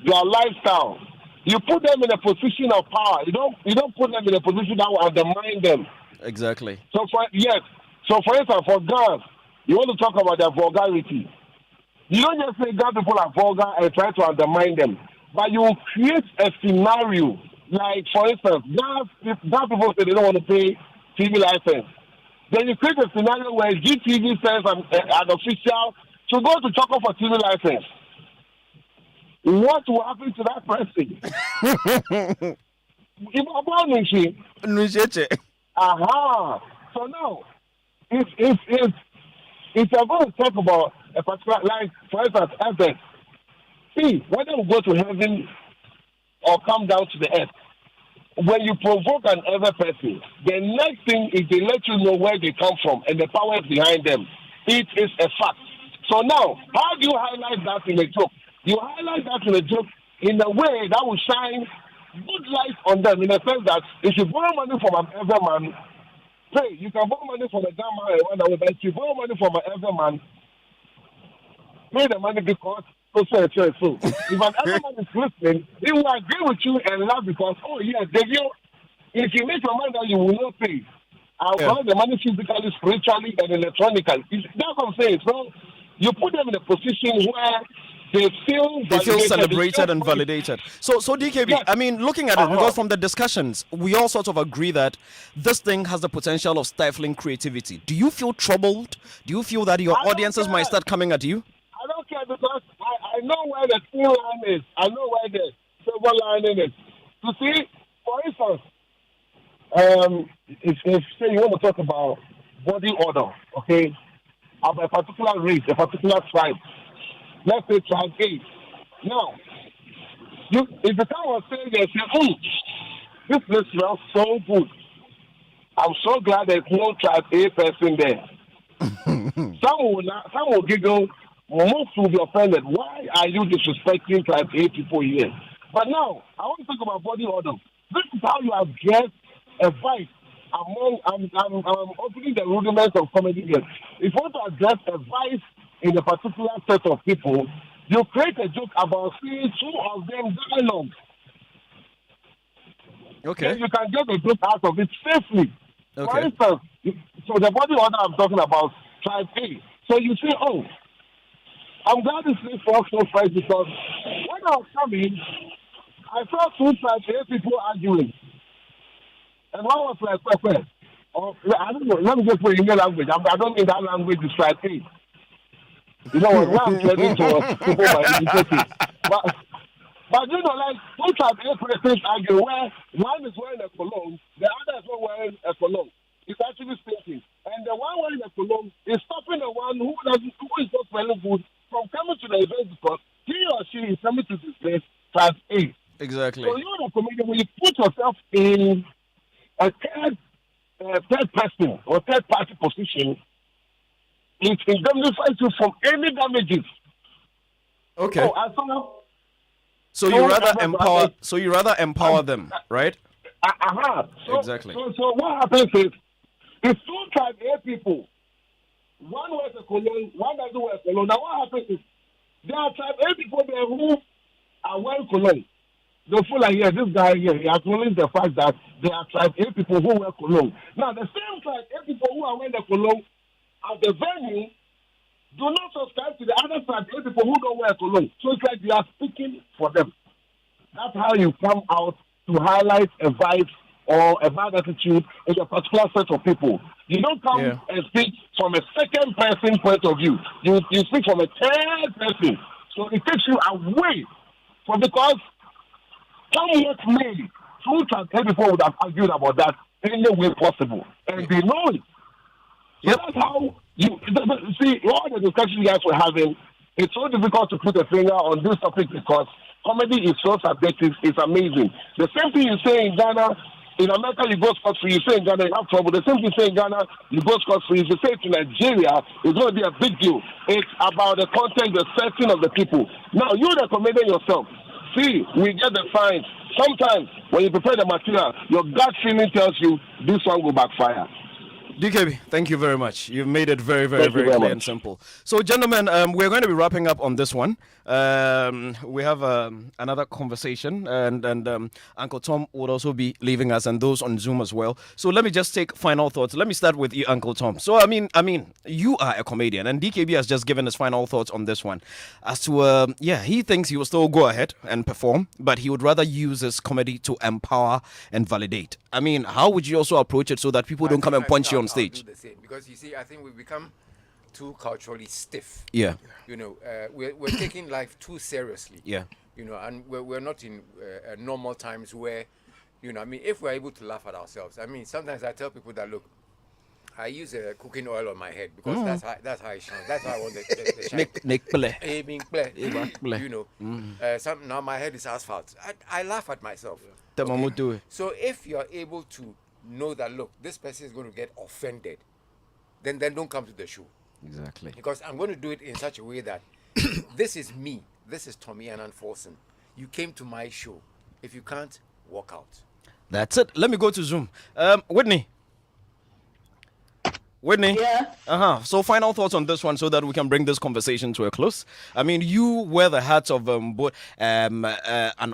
their lifestyle, you put them in a position of power. You don't put them in a position that will undermine them. Exactly. So for instance, for girls, you want to talk about their vulgarity. You don't just say that people are vulgar and try to undermine them, but you create a scenario. Like, for instance, that people say they don't want to pay TV license. Then you create a scenario where GTV sends an official to go to Choco for TV license. What will happen to that person? Aha. So now, if you're going to talk about a particular, like, for instance, heaven, see, whether we go to heaven or come down to the earth, when you provoke an other person, the next thing is they let you know where they come from and the powers behind them. It is a fact. So now, how do you highlight that in a joke? You highlight that in a joke in a way that will shine good light on them, in the sense that if you borrow money from an other man, hey, you can borrow money from a dumb man, but if you borrow money from an other man, pay the money because so. If an other man is listening, he will agree with you and laugh because, oh yeah, if you make your mind that you will not pay, I'll collect the money physically, spiritually, and electronically. That's what I'm saying. So you put them in a position where they feel celebrated and validated. So DKB, yes. I mean, looking at it, because from the discussions, we all sort of agree that this thing has the potential of stifling creativity. Do you feel troubled? Do you feel that your audiences might start coming at you? I don't care because I know where the thin line is. I know where the silver lining is. You see, for instance, if say you want to talk about body odor, okay, of a particular race, a particular tribe, let's say tribe A. Now, if the time was saying they say, this place smells so good, I'm so glad there's no tribe A person there. Some will giggle. Most will be offended. Why are you disrespecting tribe A people here? But now, I want to talk about body odor. This is how you address a vice among, I'm opening the rudiments of comedy here. If you want to address a vice in a particular set of people, you create a joke about seeing two of them dialogue. Okay. Then you can get a joke out of it safely. Okay. For instance, so the body odor I'm talking about, tribe A. So you say, oh, I'm glad this place works so fresh because when I was coming, I saw two tribe A people arguing. And one was like, I don't know, let me just put it in your language. I don't think that language is tribe A. You know what I'm saying to people by educating. But you know, like two tribe A persons argue where one is wearing a cologne, the other is not wearing a cologne. It's actually stinking. And the one wearing a cologne is stopping the one who is not smelling good from coming to the event because he or she is coming to this place tribe A. Exactly. So you're a comedian when you put yourself in a third person or third party position, it indemnifies you from any damages. Okay. So you rather empower them, right? Exactly. So what happens is, if two tribe A people, one wears a cologne, one doesn't wear a cologne. Now what happens is, there are tribe A people there who are wearing cologne. They feel like, yeah, this guy here, he acknowledges the fact that there are tribe A people who wear cologne. Now, the same tribe A people who are wearing the cologne at the venue do not subscribe to the other tribe A people who don't wear cologne. So it's like you are speaking for them. That's how you come out to highlight a vibe or a bad attitude in a particular set of people. You don't come and speak from a second person point of view. You speak from a third person. So it takes you away from, because come what may, Truth and hate people would have argued about that any way possible. And they know it. So that's how you see all the discussions you guys were having. It's so difficult to put a finger on this topic because comedy is so subjective. It's amazing. The same thing you say in Ghana, in America you go scot-free. You say in Ghana you have trouble. The same thing you say in Ghana you go scot-free. If you say it in Nigeria, it's going to be a big deal. It's about the content, the setting of the people. Now you the comedian yourself. See, we get the fines. Sometimes when you prepare the material, your gut feeling tells you this one will backfire. DKB, thank you very much. You've made it very, very, very clear and simple. So, gentlemen, we're going to be wrapping up on this one. We have another conversation, and Uncle Tom would also be leaving us, and those on Zoom as well. So, let me just take final thoughts. Let me start with you, Uncle Tom. So, I mean, you are a comedian, and DKB has just given his final thoughts on this one. As to, he thinks he will still go ahead and perform, but he would rather use his comedy to empower and validate. I mean, how would you also approach it so that people don't come and punch you on stage? Do the same. Because you see, I think we've become too culturally stiff. Yeah. You know, we're taking life too seriously. Yeah. You know, and we're not in normal times where, you know, I mean, if we're able to laugh at ourselves. I mean, sometimes I tell people that, look, I use cooking oil on my head because that's how it shines. That's how I want the shine. You know, now my head is asphalt. I laugh at myself. Okay? So if you're able to know that, look, this person is going to get offended, then don't come to the show. Exactly. Because I'm going to do it in such a way that this is me. This is Tommy Annan Forson. You came to my show. If you can't, walk out. That's it. Let me go to Zoom. Whitney. Yeah. So final thoughts on this one so that we can bring this conversation to a close. I mean, you wear the hats of both an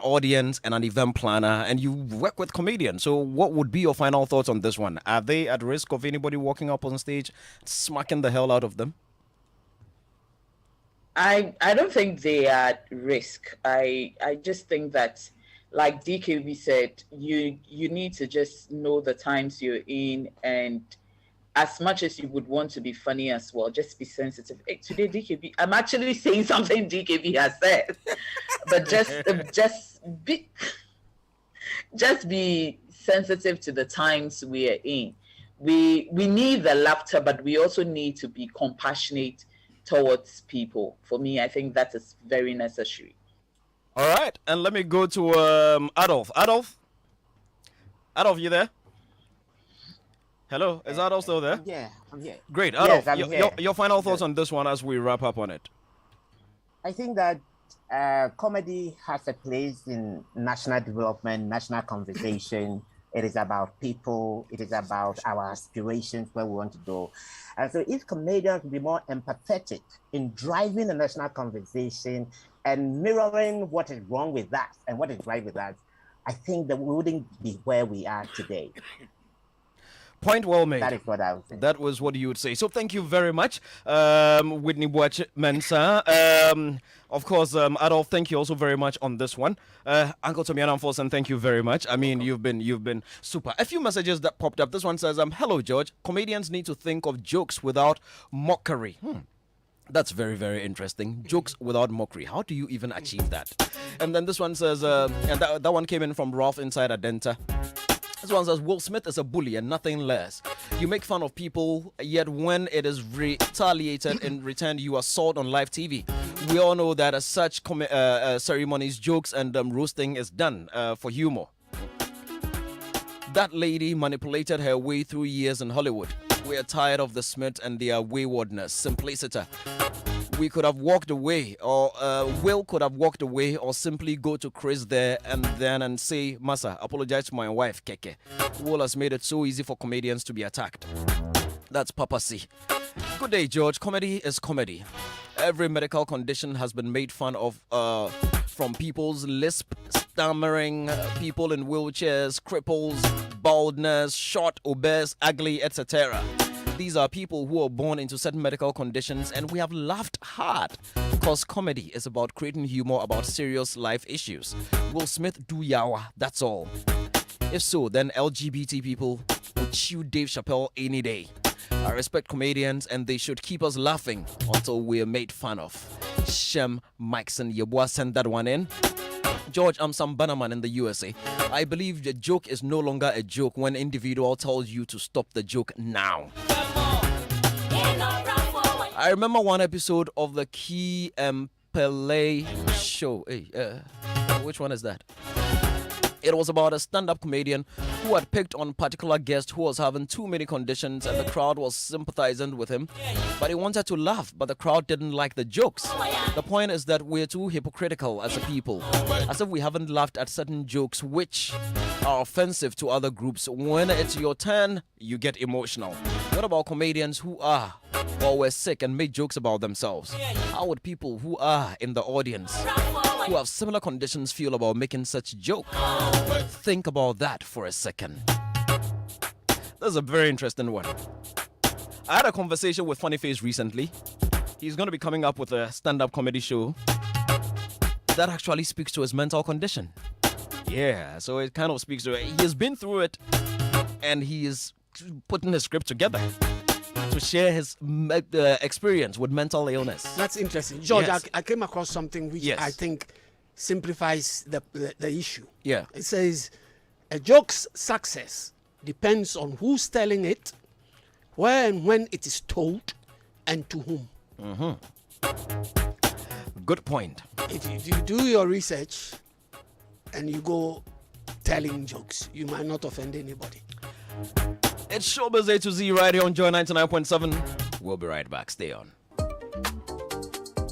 audience and an event planner, and you work with comedians. So what would be your final thoughts on this one? Are they at risk of anybody walking up on stage, smacking the hell out of them? I don't think they are at risk. I just think that, like DKB said, you need to just know the times you're in, and as much as you would want to be funny as well, just be sensitive. Hey, today, DKB, I'm actually saying something DKB has said, but just be sensitive to the times we are in. We need the laughter, but we also need to be compassionate towards people. For me, I think that is very necessary. All right, and let me go to Adolf. Adolf, you there? Hello, is Adolf still there? Yeah, I'm here. Great, Adolf. Yes, your final thoughts on this one as we wrap up on it. I think that comedy has a place in national development, national conversation. It is about people. It is about our aspirations, where we want to go. And so if comedians would be more empathetic in driving the national conversation and mirroring what is wrong with us and what is right with us, I think that we wouldn't be where we are today. Point well made. That is what I would say. That was what you would say. So thank you very much, Whitney Boache Mensah. Of course, Adolf, thank you also very much on this one. Uncle Tommy Annan Forson, thank you very much. I mean, you've been super. A few messages that popped up. This one says, hello, George. Comedians need to think of jokes without mockery. That's very, very interesting. Jokes without mockery. How do you even achieve that? And then this one says, and that one came in from Ralph inside Adenta. This one says, Will Smith is a bully and nothing less. You make fun of people, yet when it is retaliated in return, you assault on live TV. We all know that as such ceremonies, jokes, and roasting is done for humor. That lady manipulated her way through years in Hollywood. We are tired of the Smith and their waywardness, simplicity. We could have walked away, or Will could have walked away, or simply go to Chris there and say, Massa, apologize to my wife, Keke. Will has made it so easy for comedians to be attacked. That's Papa C. Good day, George. Comedy is comedy. Every medical condition has been made fun of, from people's lisp, stammering, people in wheelchairs, cripples, baldness, short, obese, ugly, etc. These are people who are born into certain medical conditions, and we have laughed hard because comedy is about creating humor about serious life issues. Will Smith do yawa? That's all. If so, then LGBT people would chew Dave Chappelle any day. I respect comedians, and they should keep us laughing until we're made fun of. Shem Mikeson Yeboah sent that one in. George, I'm some Bannerman in the USA. I believe the joke is no longer a joke when an individual tells you to stop the joke now. I remember one episode of the Key Pele show. Hey, which one is that? It was about a stand-up comedian who had picked on a particular guest who was having too many conditions, and the crowd was sympathizing with him. But he wanted to laugh, but the crowd didn't like the jokes. The point is that we're too hypocritical as a people, as if we haven't laughed at certain jokes which are offensive to other groups. When it's your turn, you get emotional. What about comedians who are or were sick and made jokes about themselves? How would people who are in the audience, who have similar conditions, feel about making such joke? Think about that for a second. That's a very interesting one. I had a conversation with Funny Face recently. He's going to be coming up with a stand-up comedy show that actually speaks to his mental condition. Yeah, so it kind of speaks to it. He has been through it, and he is putting his script together to share his experience with mental illness. That's interesting. George, Yes. I came across something which I think simplifies the issue. Yeah. It says, a joke's success depends on who's telling it, where and when it is told, and to whom. Good point. If you do your research and you go telling jokes, you might not offend anybody. It's Showbiz A to Z right here on Joy 99.7. We'll be right back. Stay on.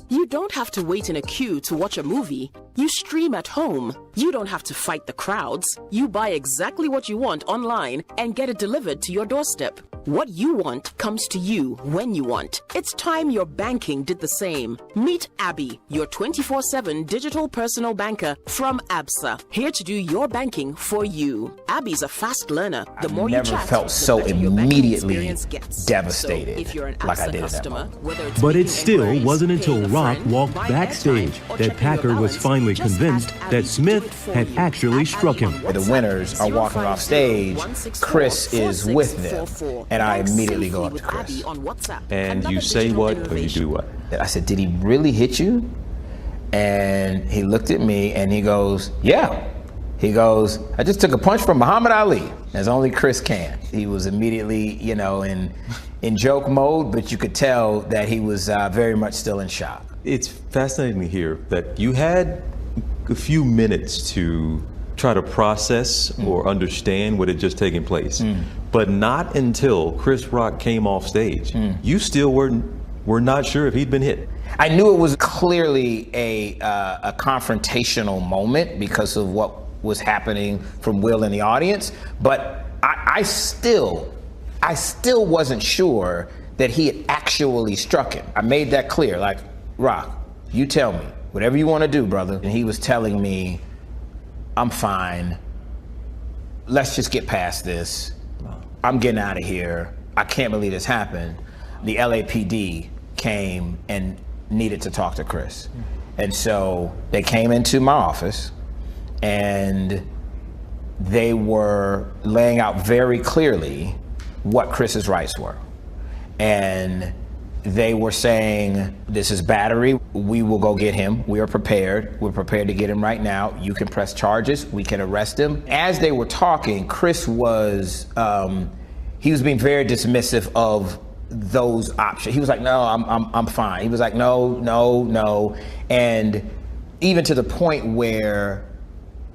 You don't have to wait in a queue to watch a movie. You stream at home. You don't have to fight the crowds. You buy exactly what you want online and get it delivered to your doorstep. What you want comes to you when you want. It's time your banking did the same. Meet Abby, your 24/7 digital personal banker from ABSA, here to do your banking for you. Abby's a fast learner. The more you Never chat, felt the so better your banking immediately experience gets. devastated So if you're an like I ABSA did at that customer, moment. whether it's But it making still inquiries, wasn't until paying a Rock friend, walked buying backstage airtime, or that checking your Packer was balance, finally just convinced ask Abby that to Smith do it for had you. actually struck him. The winners are walking off stage. Chris is with them, and I immediately go up to Chris. And you say what or you do what? I said, "Did he really hit you?" And he looked at me and he goes, "Yeah." He goes, "I just took a punch from Muhammad Ali, as only Chris can." He was immediately, in joke mode, but you could tell that he was very much still in shock. It's fascinating to hear that you had a few minutes to try to process or understand what had just taken place, but not until Chris Rock came off stage. You still were not sure if he'd been hit. I knew it was clearly a confrontational moment because of what was happening from Will in the audience, but I still wasn't sure that he had actually struck him. I made that clear, like, Rock, you tell me, whatever you want to do, brother. And he was telling me, I'm fine. Let's just get past this. I'm getting out of here. I can't believe this happened. The LAPD came and needed to talk to Chris. And so they came into my office and they were laying out very clearly what Chris's rights were. And they were saying, this is battery. We will go get him. We are prepared. We're prepared to get him right now. You can press charges. We can arrest him. As they were talking, Chris was, he was being very dismissive of those options. He was like, no, I'm fine. He was like, no. And even to the point where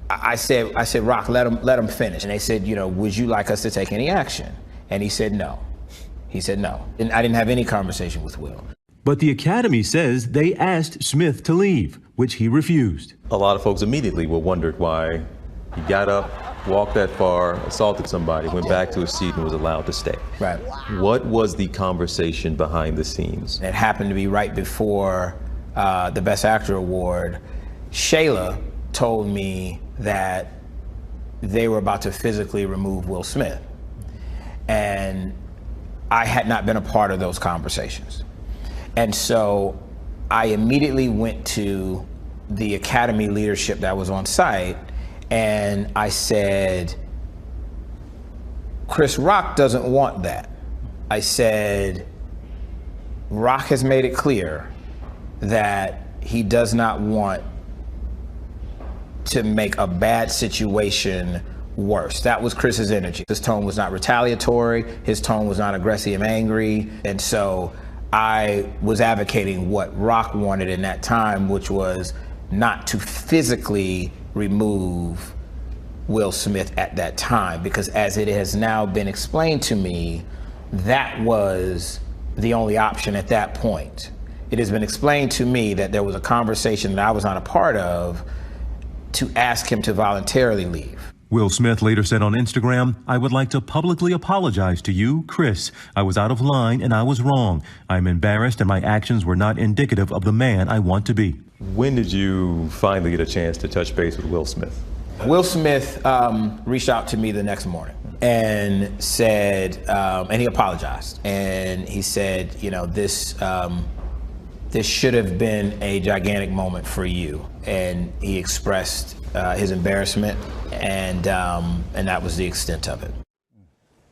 I said, Rock, let him finish. And they said, would you like us to take any action? And he said, no. He said no. And I didn't have any conversation with Will. But the Academy says they asked Smith to leave, which he refused. A lot of folks immediately were wondered why he got up, walked that far, assaulted somebody, went back to his seat and was allowed to stay. Right. What was the conversation behind the scenes? It happened to be right before the Best Actor Award. Shayla told me that they were about to physically remove Will Smith. And I had not been a part of those conversations. And so I immediately went to the Academy leadership that was on site and I said, Chris Rock doesn't want that. I said, Rock has made it clear that he does not want to make a bad situation worse. That was Chris's energy. His tone was not retaliatory. His tone was not aggressive, angry. And so I was advocating what Rock wanted in that time, which was not to physically remove Will Smith at that time, because as it has now been explained to me, that was the only option at that point. It has been explained to me that there was a conversation that I was not a part of to ask him to voluntarily leave. Will Smith later said on Instagram, "I would like to publicly apologize to you, Chris. I was out of line and I was wrong. I'm embarrassed and my actions were not indicative of the man I want to be." When did you finally get a chance to touch base with Will Smith? Will Smith reached out to me the next morning and said, and he apologized. And he said, you know, this should have been a gigantic moment for you. And he expressed his embarrassment, and that was the extent of it.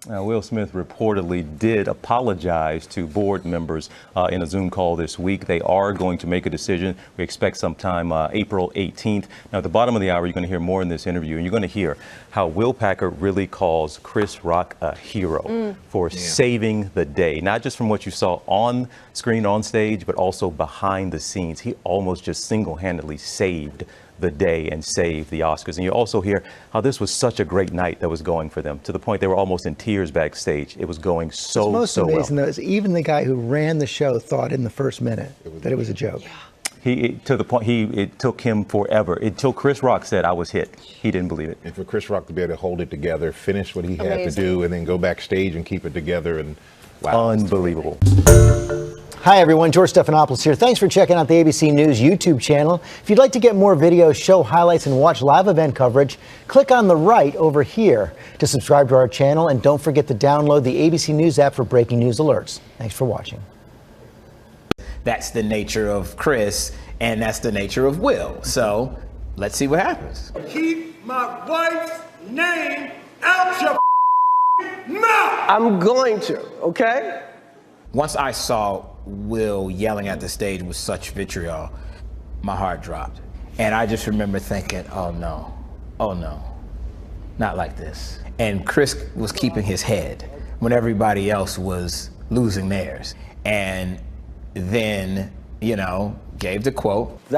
Now, Will Smith reportedly did apologize to board members in a Zoom call this week. They are going to make a decision. We expect sometime April 18th. Now, at the bottom of the hour, you're going to hear more in this interview, and you're going to hear how Will Packer really calls Chris Rock a hero for saving the day, not just from what you saw on screen, on stage, but also behind the scenes. He almost just single-handedly saved the day and save the Oscars. And you also hear how this was such a great night that was going for them, to the point they were almost in tears backstage. It was going so What's most so amazing, well. though, is even the guy who ran the show thought in the first minute that it was a joke. To the point, it took him forever. Until Chris Rock said, "I was hit." He didn't believe it. And for Chris Rock to be able to hold it together, finish what he had to do, and then go backstage and keep it together, and wow. Unbelievable. Hi, everyone. George Stephanopoulos here. Thanks for checking out the ABC News YouTube channel. If you'd like to get more videos, show highlights, and watch live event coverage, click on the right over here to subscribe to our channel. And don't forget to download the ABC News app for breaking news alerts. Thanks for watching. That's the nature of Chris, and that's the nature of Will. So let's see what happens. Keep my wife's name out your mouth. I'm going to, okay? Once I saw Will yelling at the stage with such vitriol, my heart dropped. And I just remember thinking, oh no, not like this. And Chris was keeping his head when everybody else was losing theirs. And then, you know, gave the quote.